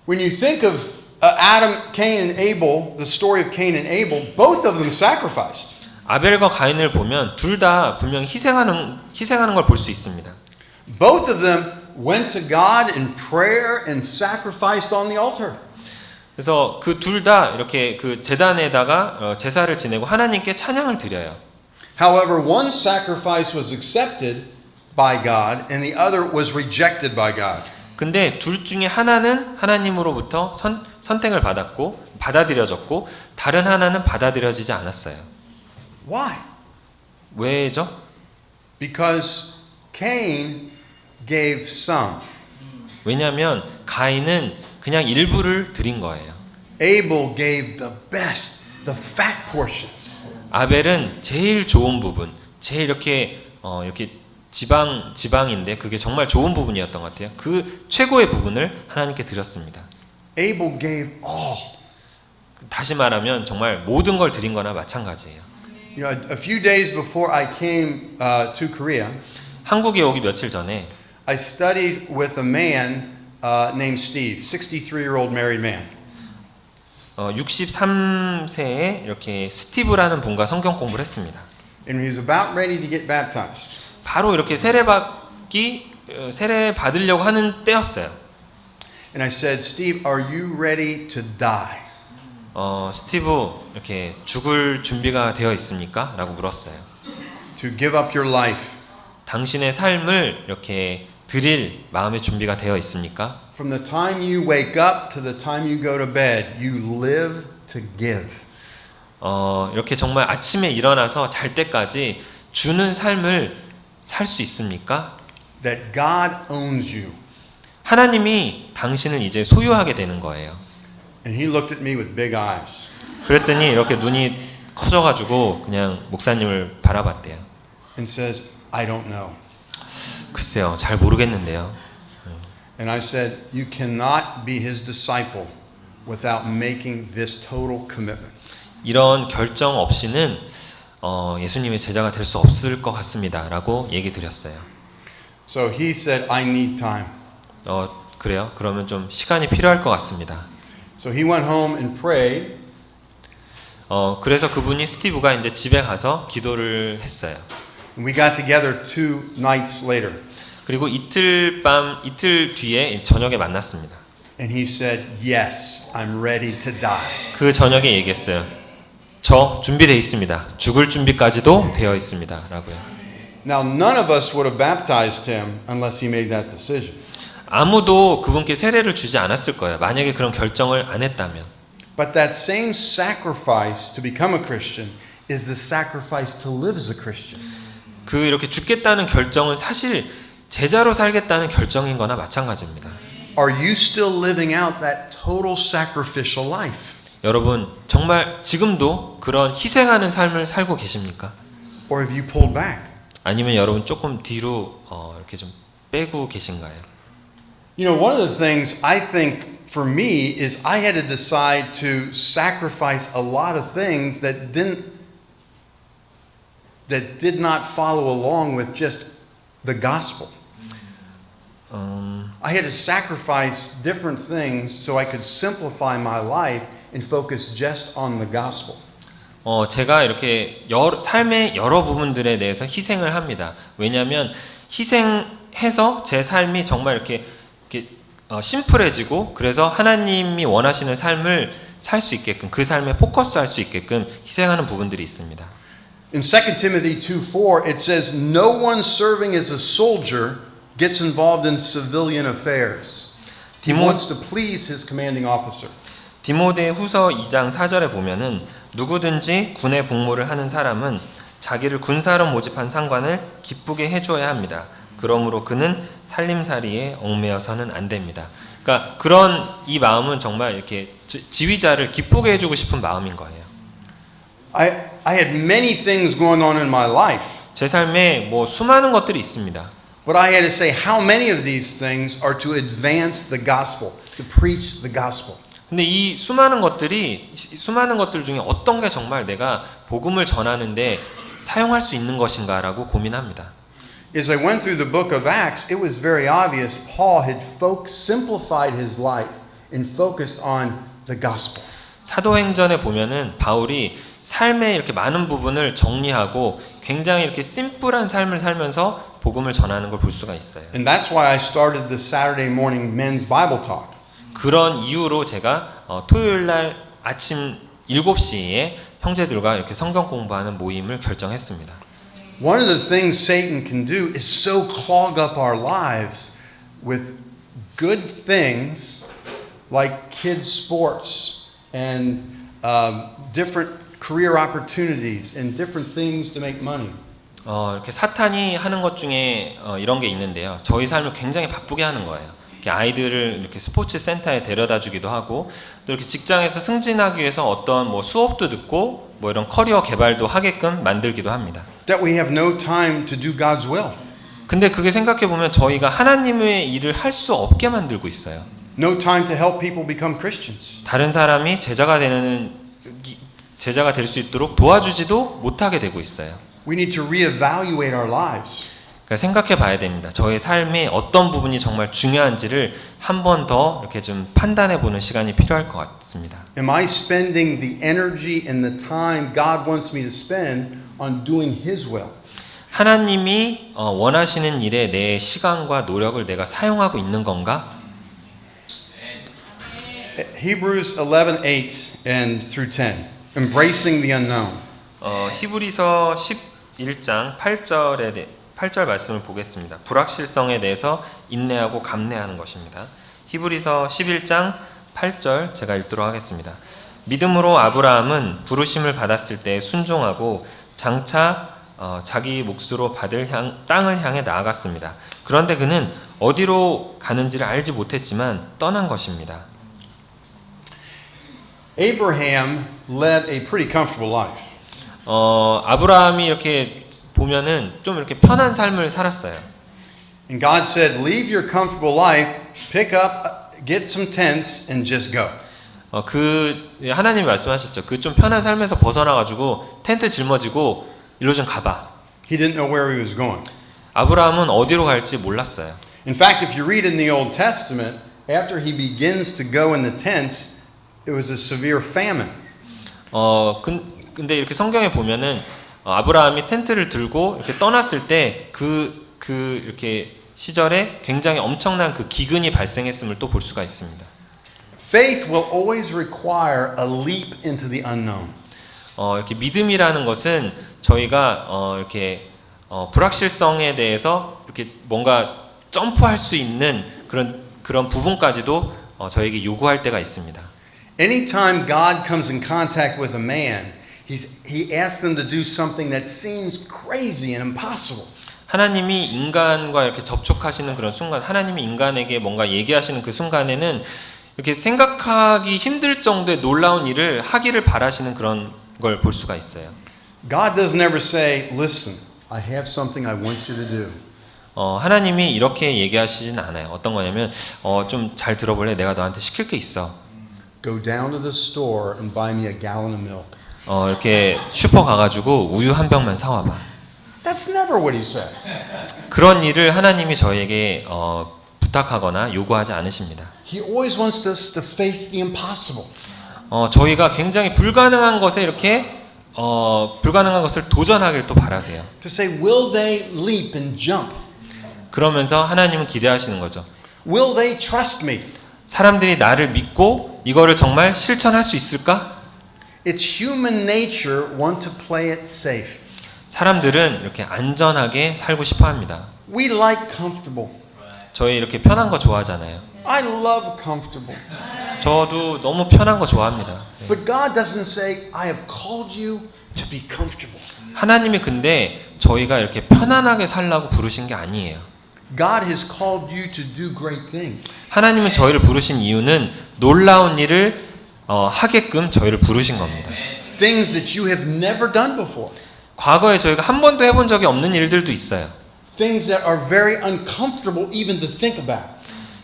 When you think of Adam, Cain, and Abel, the story of Cain and Abel, both of them sacrificed. 아벨과 가인을 보면 둘 다 분명 희생하는 걸 볼 수 있습니다. Both of them went to God in prayer and sacrificed on the altar. 그래서 그 둘 다 이렇게 그 제단에다가 제사를 지내고 하나님께 찬양을 드려요. However, one sacrifice was accepted by God and the other was rejected by God. 근데 둘 중에 하나는 하나님으로부터 선택을 받았고 받아들여졌고 다른 하나는 받아들여지지 않았어요. Why? 왜죠? Because Cain gave some. 왜냐하면 가인은 그냥 일부를 드린 거예요. Abel gave the best, the fat portions. 아벨은 제일 좋은 부분, 제일 이렇게 지방인데 그게 정말 좋은 부분이었던 것 같아요. 그 최고의 부분을 하나님께 드렸습니다. Abel gave all. 다시 말하면 정말 모든 걸 드린 거나 마찬가지예요. You know, a few days before I came to Korea, 한국에 오기 며칠 전에 I studied with a man named Steve, 63-year-old married man. 63세에 이렇게 스티브라는 분과 성경 공부를 했습니다. And he was about ready to get baptized. 바로 이렇게 세례 받으려고 하는 때였어요. And I said, Steve, are you ready to die? 스티브 이렇게 죽을 준비가 되어 있습니까? 라고 물었어요. To give up your life? 당신의 삶을 이렇게 드릴 마음의 준비가 되어 있습니까? From the time you wake up to the time you go to bed, you live to give. 이렇게 정말 아침에 일어나서 잘 때까지 주는 삶을 살 수 있습니까? That God owns you. 하나님이 당신을 이제 소유하게 되는 거예요. And he looked at me with big eyes. 그랬더니 이렇게 눈이 커져가지고 그냥 목사님을 바라봤대요. And says, I don't know. 글쎄요, 잘 모르겠는데요. And I said, you cannot be his disciple without making this total commitment. 이런 결정 없이는 예수님의 제자가 될 수 없을 것 같습니다라고 얘기 드렸어요. So he said, I need time. 그래요? 그러면 좀 시간이 필요할 것 같습니다. So he went home and prayed. 그래서 그분이 스티브가 이제 집에 가서 기도를 했어요. And we got together 2 nights later. 그리고 이틀 뒤에 저녁에 만났습니다. And he said, yes, I'm ready to die. 그 저녁에 얘기했어요. 저 준비되어 있습니다. 죽을 준비까지도 되어 있습니다. 라고요. Now, none of us would have baptized him unless he made that decision. 아무도 그분께 세례를 주지 않았을 거예요. 만약에 그런 결정을 안 했다면. But that same sacrifice to become a Christian is the sacrifice to live as a Christian. 그 이렇게 죽겠다는 결정은 사실 제자로 살겠다는 결정인 거나 마찬가지입니다. Are you still living out that total sacrificial life? 여러분 정말 지금도 그런 희생하는 삶을 살고 계십니까? Or have you pulled back? 아니면 여러분 조금 뒤로 이렇게 좀 빼고 계신가요? You know, one of the things I think for me is I had to decide to sacrifice a lot of things that did not follow along with just the gospel. I had to sacrifice different things so I could simplify my life and focus just on the gospel. 제가 이렇게 삶의 여러 부분들에 대해서 희생을 합니다. 왜냐하면 희생해서 제 삶이 정말 이렇게 심플해지고 그래서 하나님이 원하시는 삶을 살 수 있게끔 그 삶에 포커스할 수 있게끔 희생하는 부분들이 있습니다. In 2 Timothy 2:4 it says no one serving as a soldier gets involved in civilian affairs. He wants to please his commanding officer. 디모데후서 2장 4절에 보면은 누구든지 군의 복무를 하는 사람은 자기를 군사로 모집한 상관을 기쁘게 해주어야 합니다. 그러므로 그는 살림살이에 얽매여서는 안 됩니다. 그러니까 그런 이 마음은 정말 이렇게 지휘자를 기쁘게 해주고 싶은 마음인 거예요. I had many things going on in my life. 제 삶에 뭐 수많은 것들이 있습니다. But I had to say how many of these things are to advance the gospel, to preach the gospel. 근데 이 수많은 것들 중에 어떤 게 정말 내가 복음을 전하는데 사용할 수 있는 것인가라고 고민합니다. As I went through the book of Acts, it was very obvious Paul had simplified his life and focused on the gospel. 사도행전에 보면은 바울이 삶의 이렇게 많은 부분을 정리하고 굉장히 이렇게 심플한 삶을 살면서 복음을 전하는 걸 볼 수가 있어요. And that's why I started the Saturday morning men's Bible talk. 그런 이유로 제가 토요일 날 아침 7시에 형제들과 이렇게 성경 공부하는 모임을 결정했습니다. One of the things Satan can do is so clog up our lives with good things like kids sports and different career opportunities and different things to make money. 이렇게 사탄이 하는 것 중에 이런 게 있는데요. 저희 삶을 굉장히 바쁘게 하는 거예요. 이렇게 아이들을 이렇게 스포츠 센터에 데려다 주기도 하고 또 이렇게 직장에서 승진하기 위해서 어떤 뭐 수업도 듣고 뭐 이런 커리어 개발도 하게끔 만들기도 합니다. That we have no time to do God's will. 근데 그게 생각해 보면 저희가 하나님의 일을 할 수 없게 만들고 있어요. No time to help people become Christians. 다른 사람이 제자가 될 수 있도록 도와주지도 못하게 되고 있어요. We need to reevaluate our lives. 그러니까 생각해 봐야 됩니다. 저의 삶의 어떤 부분이 정말 중요한지를 한 번 더 이렇게 좀 판단해 보는 시간이 필요할 것 같습니다. Am I spending the energy and the time God wants me to spend on doing His will? 하나님이 원하시는 일에 내 시간과 노력을 내가 사용하고 있는 건가? Hebrews 11:8 and through 10. Embracing the unknown. 히브리서 11장 8절 말씀을 보겠습니다. 불확실성에 대해서 인내하고 감내하는 것입니다. 히브리서 11장 8절 제가 읽도록 하겠습니다. 믿음으로 아브라함은 부르심을 받았을 때 순종하고 장차 자기 몫으로 받을 땅을 향해 나아갔습니다. 그런데 그는 어디로 가는지를 알지 못했지만 떠난 것입니다. Abraham led a pretty comfortable life. 아브라함이 이렇게 보면은 좀 이렇게 편한 삶을 살았어요. And God said, "Leave your comfortable life, pick up, get some tents, and just go." 하나님이 말씀하셨죠. 그 좀 편한 삶에서 벗어나 가지고 텐트 짊어지고 일로 좀 가봐. He didn't know where he was going. 아브라함은 어디로 갈지 몰랐어요. In fact, if you read in the Old Testament, after he begins to go in the tents, it was a severe famine. 근데 이렇게 성경에 보면은 아브라함이 텐트를 들고 이렇게 떠났을 때 이렇게 시절에 굉장히 엄청난 그 기근이 발생했음을 또 볼 수가 있습니다. Faith will always require a leap into the unknown. 이렇게 믿음이라는 것은 저희가 이렇게 불확실성에 대해서 이렇게 뭔가 점프할 수 있는 그런 부분까지도 저에게 요구할 때가 있습니다. Anytime God comes in contact with a man, he asks them to do something that seems crazy and impossible. 하나님이 인간과 이렇게 접촉하시는 그런 순간, 하나님이 인간에게 뭔가 얘기하시는 그 순간에는 이렇게 생각하기 힘들 정도의 놀라운 일을 하기를 바라시는 그런 걸 볼 수가 있어요. God doesn't ever say, "Listen, I have something I want you to do." 하나님이 이렇게 얘기하시진 않아요. 어떤 거냐면 좀 잘 들어볼래? 내가 너한테 시킬 게 있어. Go down to the store and buy me a gallon of milk. 이렇게 슈퍼 가가지고 우유 한 병만 사와봐. That's never what he says. 그런 일을 하나님이 저에게 부탁하거나 요구하지 않으십니다. He always wants us to face the impossible. 저희가 굉장히 불가능한 것에 이렇게 불가능한 것을 도전하길 또 바라세요. To say, will they leap and jump? 그러면서 하나님은 기대하시는 거죠. Will they trust me? 사람들이 나를 믿고 이거를 정말 실천할 수 있을까? It's human nature want to play it safe. 사람들은 이렇게 안전하게 살고 싶어 합니다. We like comfortable. 저희 이렇게 편한 거 좋아하잖아요. I love comfortable. 저도 너무 편한 거 좋아합니다. But God doesn't say, I have called you to be comfortable. 하나님이 근데 저희가 이렇게 편안하게 살라고 부르신 게 아니에요. God has called you to do great things. 하나님은 저희를 부르신 이유는 놀라운 일을 하게끔 저희를 부르신 겁니다. Things that you have never done before. 과거에 저희가 한 번도 해본 적이 없는 일들도 있어요. Things that are very uncomfortable even to think about.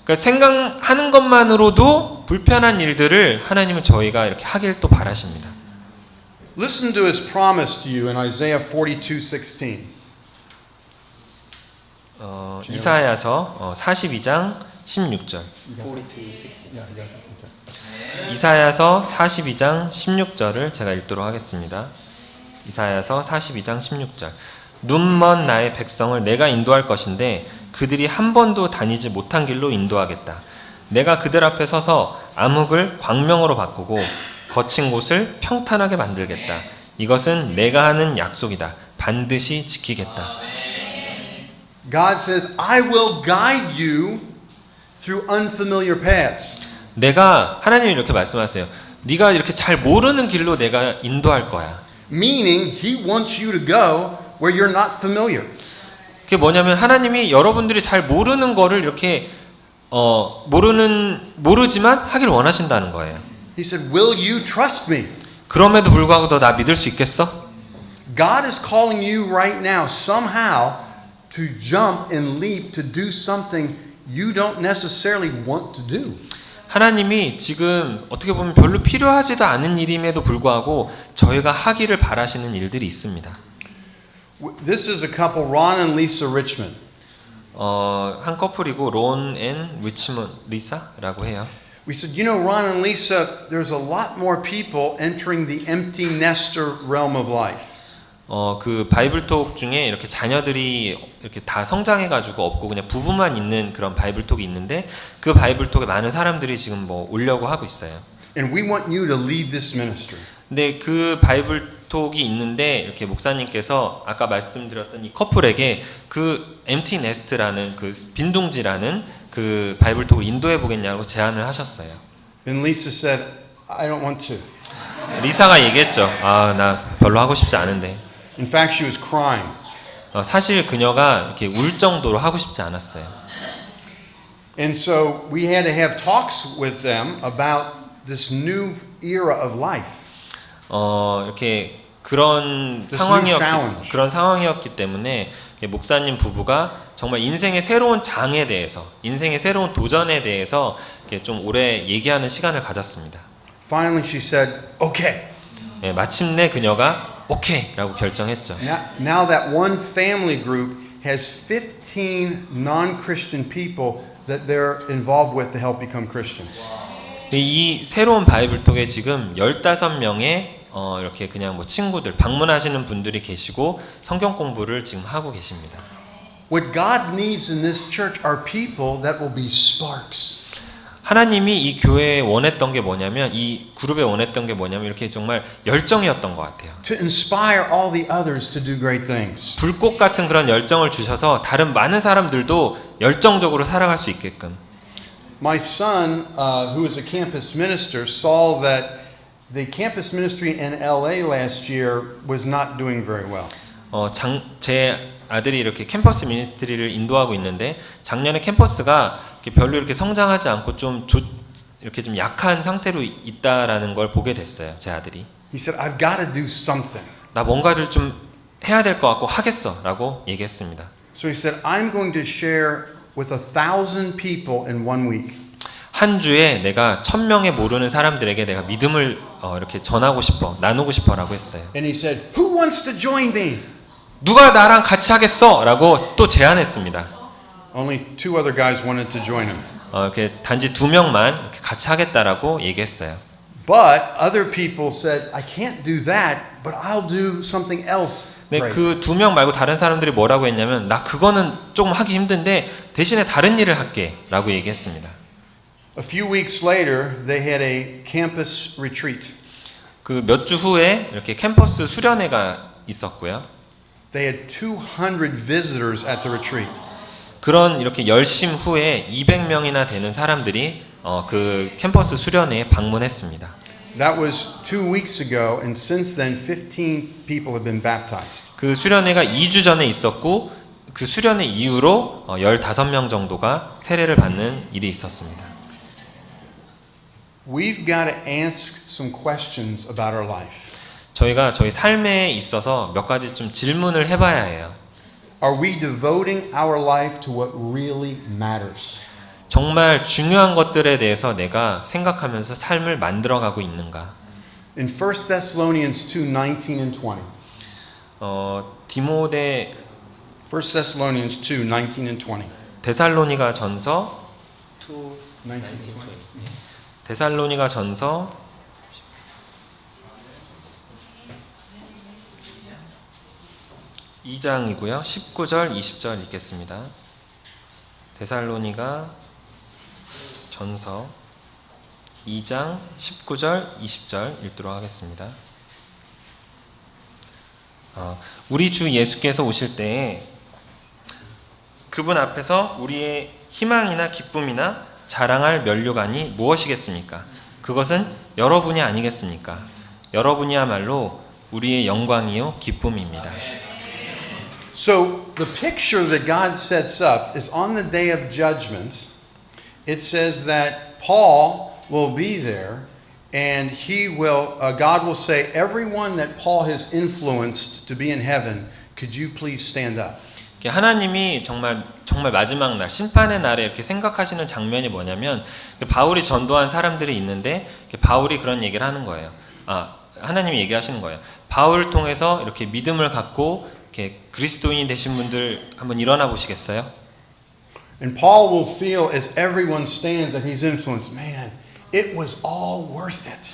그러니까 생각하는 것만으로도 불편한 일들을 하나님은 저희가 이렇게 하길 또 바라십니다. Listen to his promise to you in Isaiah 42:16. 이사야서 42장 16절. 이사야서 42장 16절을 제가 읽도록 하겠습니다. 이사야서 42장 16절. 눈먼 나의 백성을 내가 인도할 것인데 그들이 한 번도 다니지 못한 길로 인도하겠다. 내가 그들 앞에 서서 암흑을 광명으로 바꾸고 거친 곳을 평탄하게 만들겠다. 이것은 내가 하는 약속이다. 반드시 지키겠다. God says, I will guide you through unfamiliar paths. 하나님이 이렇게 말씀하세요. 네가 이렇게 잘 모르는 길로 내가 인도할 거야. Meaning, he wants you to go where you're not familiar. 그게 뭐냐면 하나님이 여러분들이 잘 모르는 거를 이렇게 모르지만 하길 원하신다는 거예요. He said, will you trust me? 그럼에도 불구하고 너 나 믿을 수 있겠어? God is calling you right now somehow to jump and leap to do something you don't necessarily want to do. 하나님이 지금 어떻게 보면 별로 필요하지도 않은 일임에도 불구하고 저희가 하기를 바라시는 일들이 있습니다. This is a couple, Ron and Lisa Richmond. 한 커플이고 론 앤 리사라고 해요. We said, you know, Ron and Lisa, there's a lot more people entering the empty nester realm of life. 그 바이블톡 중에 이렇게 자녀들이 이렇게 다 성장해가지고 없고 그냥 부부만 있는 그런 바이블톡이 있는데 그 바이블톡에 많은 사람들이 지금 뭐 오려고 하고 있어요. And we want you to lead this ministry. 근데 그 바이블톡이 있는데 이렇게 목사님께서 아까 말씀드렸던 이 커플에게 그 empty nest라는 그 빈둥지라는 그 바이블톡을 인도해 보겠냐고 제안을 하셨어요. And Lisa said, I don't want to. 리사가 얘기했죠. 나 별로 하고 싶지 않은데. In fact, she was crying. 사실 그녀가 이렇게 울 정도로 하고 싶지 않았어요. And so we had to have talks with them about this new era of life. 이렇게 그런 상황이었기 때문에 목사님 부부가 정말 인생의 새로운 장에 대해서, 인생의 새로운 도전에 대해서 이렇게 좀 오래 얘기하는 시간을 가졌습니다. Finally, she said, "Okay." 마침내 그녀가 오케이라고 결정했죠. Now that one family group has 15 non-Christian people that they're involved with to help become Christians. 이 새로운 바이블톡에 지금 15명의 이렇게 그냥 뭐 친구들 방문하시는 분들이 계시고 성경 공부를 지금 하고 계십니다. What God needs in this church are people that will be sparks. 하나님이 이 교회에 원했던 게 뭐냐면 이 그룹에 원했던 게 뭐냐면 이렇게 정말 열정이었던 것 같아요. to inspire all the others to do great things. 불꽃 같은 그런 열정을 주셔서 다른 많은 사람들도 열정적으로 살아갈 수 있게끔. My son, who is a campus minister, saw that the campus ministry in LA last year was not doing very well. 제 아들이 이렇게 캠퍼스 미니스트리를 인도하고 있는데 작년에 캠퍼스가 별로 이렇게 성장하지 않고 이렇게 좀 약한 상태로 있다라는 걸 보게 됐어요. 제 아들이. He said, "I've got to do something." 나 뭔가를 좀 해야 될 것 같고 하겠어라고 얘기했습니다. So he said, "I'm going to share with 1,000 people in 1 week." 한 주에 내가 1,000명의 모르는 사람들에게 내가 믿음을 이렇게 전하고 싶어, 나누고 싶어라고 했어요. And he said, "Who wants to join me?" 누가 나랑 같이 하겠어라고 또 제안했습니다. Only 2 other guys wanted to join him. 이렇게 단지 2명만 같이 하겠다라고 얘기했어요. But other people said, "I can't do that, but I'll do something else." 네, great." 그 2명 말고 다른 사람들이 뭐라고 했냐면 나 그거는 조금 하기 힘든데 대신에 다른 일을 할게라고 얘기했습니다. A few weeks later, they had a campus retreat. 그 몇 주 후에 이렇게 캠퍼스 수련회가 있었고요. They had 200 visitors at the retreat. 그런 이렇게 열심 후에 200명이나 되는 사람들이 그 캠퍼스 수련회에 방문했습니다. That was 2 weeks ago, and since then, 15 people have been baptized. 그 수련회가 2주 전에 있었고 그 수련회 이후로 15명 정도가 세례를 받는 일이 있었습니다. We've got to ask some questions about our life. 저희가 저희 삶에 있어서 몇 가지 좀 질문을 해봐야 해요. Are we devoting our life to what really matters? 정말 중요한 것들에 대해서 내가 생각하면서 삶을 만들어가고 있는가? In 1 Thessalonians 2:19 and 20. 디모데 1 Thessalonians 2:19 and 20. 데살로니가 전서 19. 데살로니가 전서 2장이고요. 19절, 20절 읽겠습니다. 데살로니가 전서 2장 19절, 20절 읽도록 하겠습니다. 우리 주 예수께서 오실 때에 그분 앞에서 우리의 희망이나 기쁨이나 자랑할 면류관이 무엇이겠습니까? 그것은 여러분이 아니겠습니까? 여러분이야말로 우리의 영광이요 기쁨입니다. So the picture that God sets up is on the day of judgment. It says that Paul will be there, and God will say, everyone that Paul has influenced to be in heaven, could you please stand up? 하나님이 정말 마지막 날 심판의 날에 이렇게 생각하시는 장면이 뭐냐면 바울이 전도한 사람들이 있는데 바울이 그런 얘기를 하는 거예요. 하나님이 얘기하시는 거예요. 바울을 통해서 이렇게 믿음을 갖고 이렇게 그리스도인이 되신 분들 한번 일어나 보시겠어요? And Paul will feel as everyone stands that he's influenced, man, it was all worth it.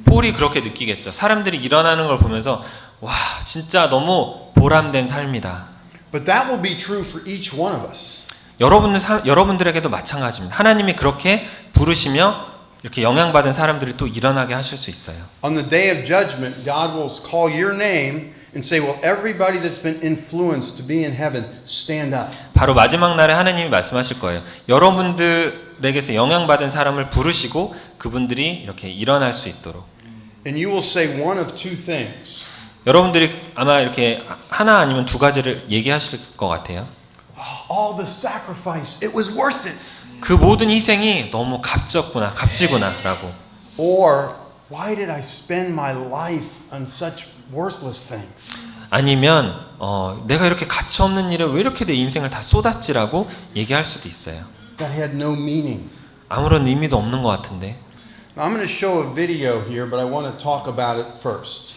폴이 그렇게 느끼겠죠. 사람들이 일어나는 걸 보면서 와, 진짜 너무 보람된 삶이다. But that will be true for each one of us. 여러분들에게도 마찬가지입니다. 하나님이 그렇게 부르시며 이렇게 영향받은 사람들이 또 일어나게 하실 수 있어요. On the day of judgment, God will call your name and say, well, everybody that's been influenced to be in heaven, stand up. 바로 마지막 날에 하나님이 말씀하실 거예요. 여러분들에게서 영향받은 사람을 부르시고 그분들이 이렇게 일어날 수 있도록. And you will say one of two things. 여러분들이 아마 이렇게 하나 아니면 두 가지를 얘기하실 것 같아요. All the sacrifice, it was worth it. 그 모든 희생이 너무 값지구나라고. Or why did I spend my life on such worthless things? 아니면 내가 이렇게 가치 없는 일에 왜 이렇게 내 인생을 다 쏟았지라고 얘기할 수도 있어요. That had no meaning. 아무런 의미도 없는 것 같은데. Now, I'm going to show a video here, but I want to talk about it first.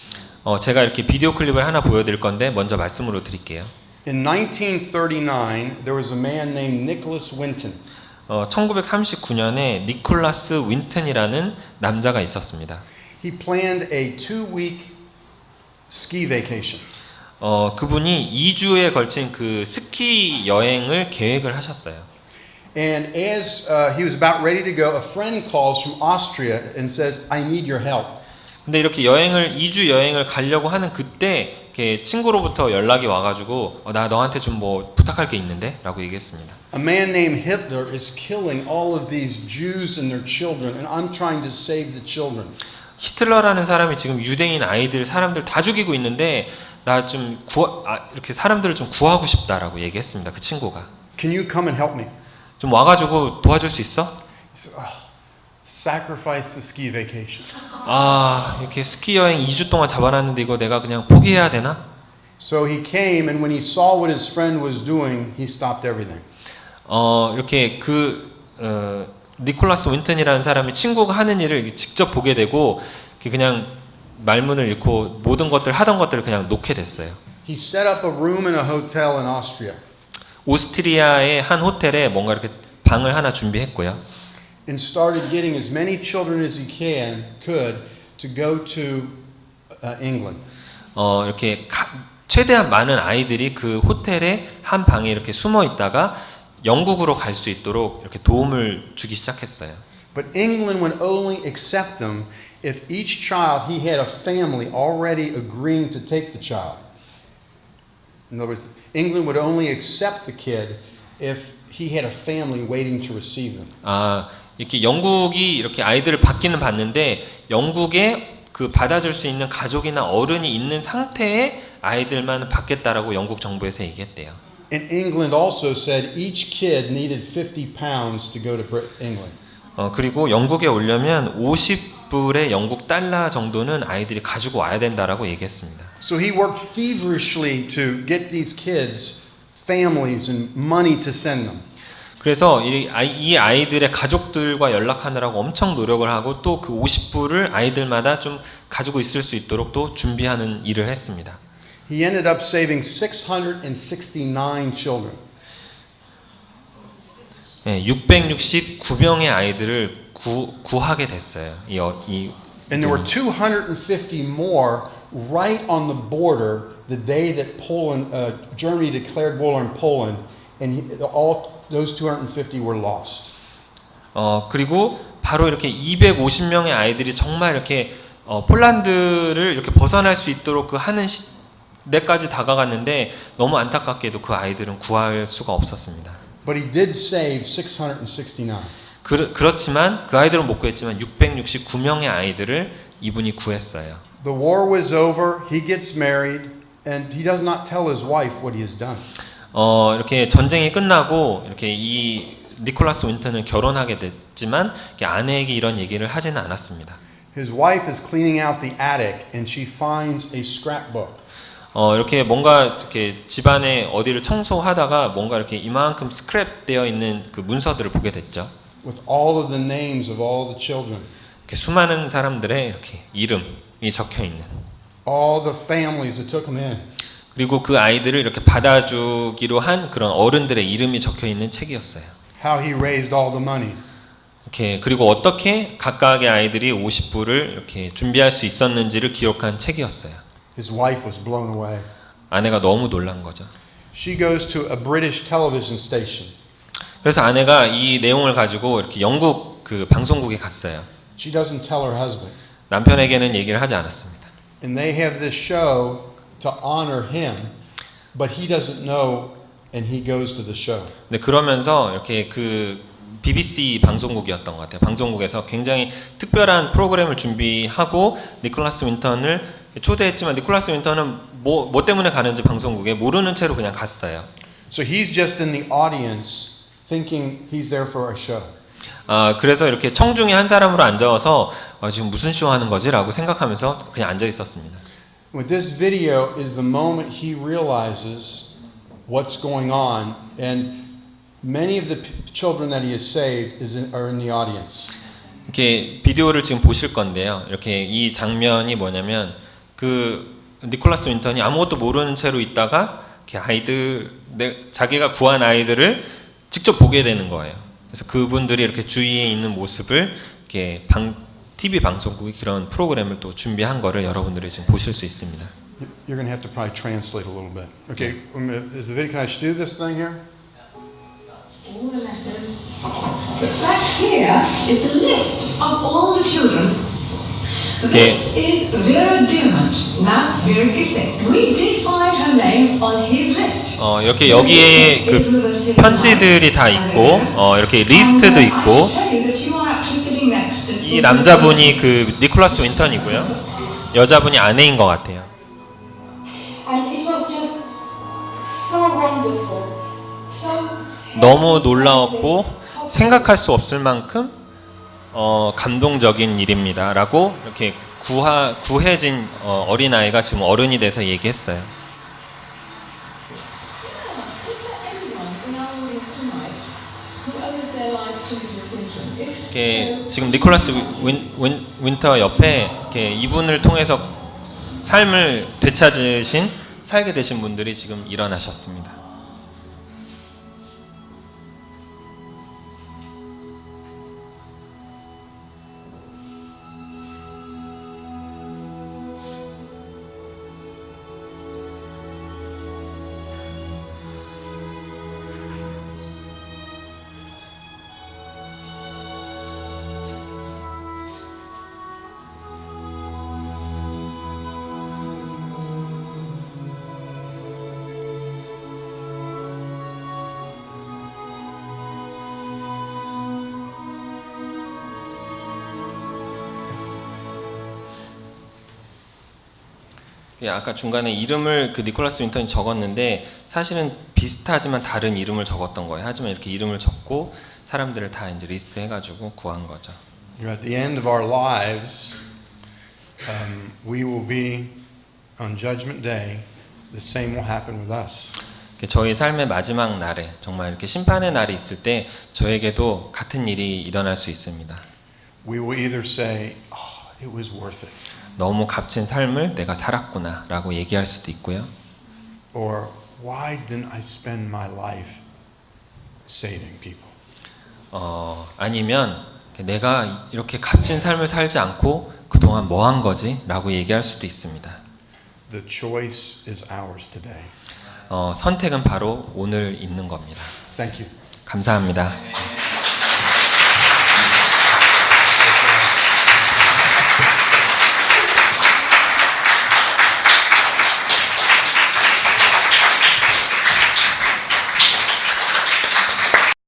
제가 이렇게 비디오 클립을 하나 보여드릴 건데 먼저 말씀으로 드릴게요. In 1939, there was a man named Nicholas Winton. 1939년에 니콜라스 윈튼이라는 남자가 있었습니다. He planned a 2-week ski vacation. 그분이 2주에 걸친 그 스키 여행을 계획을 하셨어요. And as he was about ready to go, a friend calls from Austria and says, "I need your help." 근데 이렇게 여행을 2주 여행을 가려고 하는 그때 이렇게 친구로부터 연락이 와가지고 나 너한테 좀 뭐 부탁할 게 있는데라고 얘기했습니다. A man named Hitler is killing all of these Jews and their children, and I'm trying to save the children. 히틀러라는 사람이 지금 유대인 아이들 사람들 다 죽이고 있는데 나 좀 이렇게 사람들을 좀 구하고 싶다라고 얘기했습니다. 그 친구가 Can you come and help me? 좀 와가지고 도와줄 수 있어? He said, sacrifice the ski vacation. 아 이렇게 스키 여행 2주 동안 잡아놨는데 이거 내가 그냥 포기해야 되나? So he came, and when he saw what his friend was doing, he stopped everything. 이렇게 니콜라스 윈턴이라는 사람이 친구가 하는 일을 직접 보게 되고 그냥 말문을 잃고 모든 것들 하던 것들을 그냥 놓게 됐어요. He set up a room in a hotel in Austria 오스트리아의 한 호텔에 뭔가 이렇게 방을 하나 준비했고요. and started getting as many children as he could to go to England. 이렇게 최대한 많은 아이들이 그 호텔의 한 방에 이렇게 숨어 있다가 영국으로 갈 수 있도록 이렇게 도움을 주기 시작했어요. But England would only accept them if each child he had a family already agreeing to take the child. In other words, England would only accept the kid if he had a family waiting to receive them. 이렇게 영국이 이렇게 아이들을 받기는 받는데 영국에 그 받아줄 수 있는 가족이나 어른이 있는 상태의 아이들만 받겠다라고 영국 정부에서 얘기했대요. And England also said each kid needed 50 pounds to go to England. 그리고 영국에 오려면 50불의 영국 달러 정도는 아이들이 가지고 와야 된다라고 얘기했습니다. So he worked feverishly to get these kids families and money to send them. 그래서 이 아이들의 가족들과 연락하느라고 엄청 노력을 하고 또 그 50불을 아이들마다 좀 가지고 있을 수 있도록 또 준비하는 일을 했습니다. He ended up saving 669 children. 네, 669명의 아이들을 구하게 됐어요. And there were 250 more right on the border the day that Germany declared war on Poland, and those 250 were lost. 그리고 바로 이렇게 250명의 아이들이 정말 이렇게 폴란드를 이렇게 벗어날 수 있도록 그 하는 데까지 다가갔는데 너무 안타깝게도 그 아이들은 구할 수가 없었습니다. But he did save 669. 그렇지만 그 아이들은 못 구했지만 669명의 아이들을 이분이 구했어요. The war was over. He gets married, and he does not tell his wife what he has done. 이렇게 전쟁이 끝나고 이렇게 이 니콜라스 윈턴은 결혼하게 됐지만 아내에게 이런 얘기를 하지는 않았습니다. His wife is cleaning out the attic, and she finds a scrapbook. 이렇게 뭔가 이렇게 집안에 어디를 청소하다가 뭔가 이렇게 이만큼 스크랩 되어 있는 그 문서들을 보게 됐죠. With all of the names of all the children. 이렇게 수많은 사람들의 이렇게 이름이 적혀 있는. All the families that took him in. 그리고 그 아이들을 이렇게 받아주기로 한 그런 어른들의 이름이 적혀 있는 책이었어요. How he raised all the money. 이렇게 그리고 어떻게 각각의 아이들이 50불을 이렇게 준비할 수 있었는지를 기록한 책이었어요. His wife was blown away. 아내가 너무 놀란 거죠. She goes to a British television station. 그래서 아내가 이 내용을 가지고 이렇게 영국 그 방송국에 갔어요. She doesn't tell her husband. 남편에게는 얘기를 하지 않았습니다. And they have this show to honor him, but he doesn't know, and he goes to the show. 네, 그러면서 이렇게 그 BBC 방송국이었던 것 같아요. 방송국에서 굉장히 특별한 프로그램을 준비하고 니콜라스 윈턴을 초대했지만 니콜라스 윈턴은 뭐 때문에 가는지 방송국에 모르는 채로 그냥 갔어요. So he's just in the audience thinking he's there for a show. 그래서 이렇게 청중의 한 사람으로 앉아서 지금 무슨 쇼 하는 거지라고 생각하면서 그냥 앉아 있었습니다. With this video is the moment he realizes what's going on, and many of the children that he has saved are in the audience. 이렇게 비디오를 지금 보실 건데요. 이렇게 이 장면이 뭐냐면 그 니콜라스 윈턴이 아무것도 모르는 채로 있다가 이렇게 자기가 구한 아이들을 직접 보게 되는 거예요. 그래서 그분들이 이렇게 주위에 있는 모습을 이렇게 TV 방송국이 그런 프로그램을 또 준비한 거를 여러분들이 지금 보실 수 있습니다. You're going to have to probably translate a little bit. Okay, is the video? Can I do this thing here? All the letters But right here is the list of all the children. This is Vera Dumont. Now, Vera Gissek. We did find her name on his list. 이렇게 여기에 그 편지들이 다 있고, 이렇게 리스트도 있고, 이 남자분이 그 니콜라스 윈턴이고요. 여자분이 아내인 것 같아요. And it was just so wonderful. So 너무 놀라웠고 생각할 수 없을 만큼 감동적인 일입니다라고 이렇게 구해진 어린아이가 지금 어른이 돼서 얘기했어요. 이렇게 지금 니콜라스 윈터 옆에 이렇게 이분을 통해서 삶을 살게 되신 분들이 지금 일어나셨습니다. 아까 중간에 이름을 그 니콜라스 윈턴이 적었는데 사실은 비슷하지만 다른 이름을 적었던 거예요. 하지만 이렇게 이름을 적고 사람들을 다 이제 리스트 해가지고 구한 거죠. At the end of our lives, we will be on Judgment Day. The same will happen with us. 저희 삶의 마지막 날에 정말 이렇게 심판의 날이 있을 때 저에게도 같은 일이 일어날 수 있습니다. We will either say, "Oh, it was worth it," 너무 값진 삶을 내가 살았구나라고 얘기할 수도 있고요. or "Why didn't I spend my life saving people?" 아니면 내가 이렇게 값진 삶을 살지 않고 그동안 뭐 한 거지? 라고 얘기할 수도 있습니다. The choice is ours today. 선택은 바로 오늘 있는 겁니다. Thank you. 감사합니다.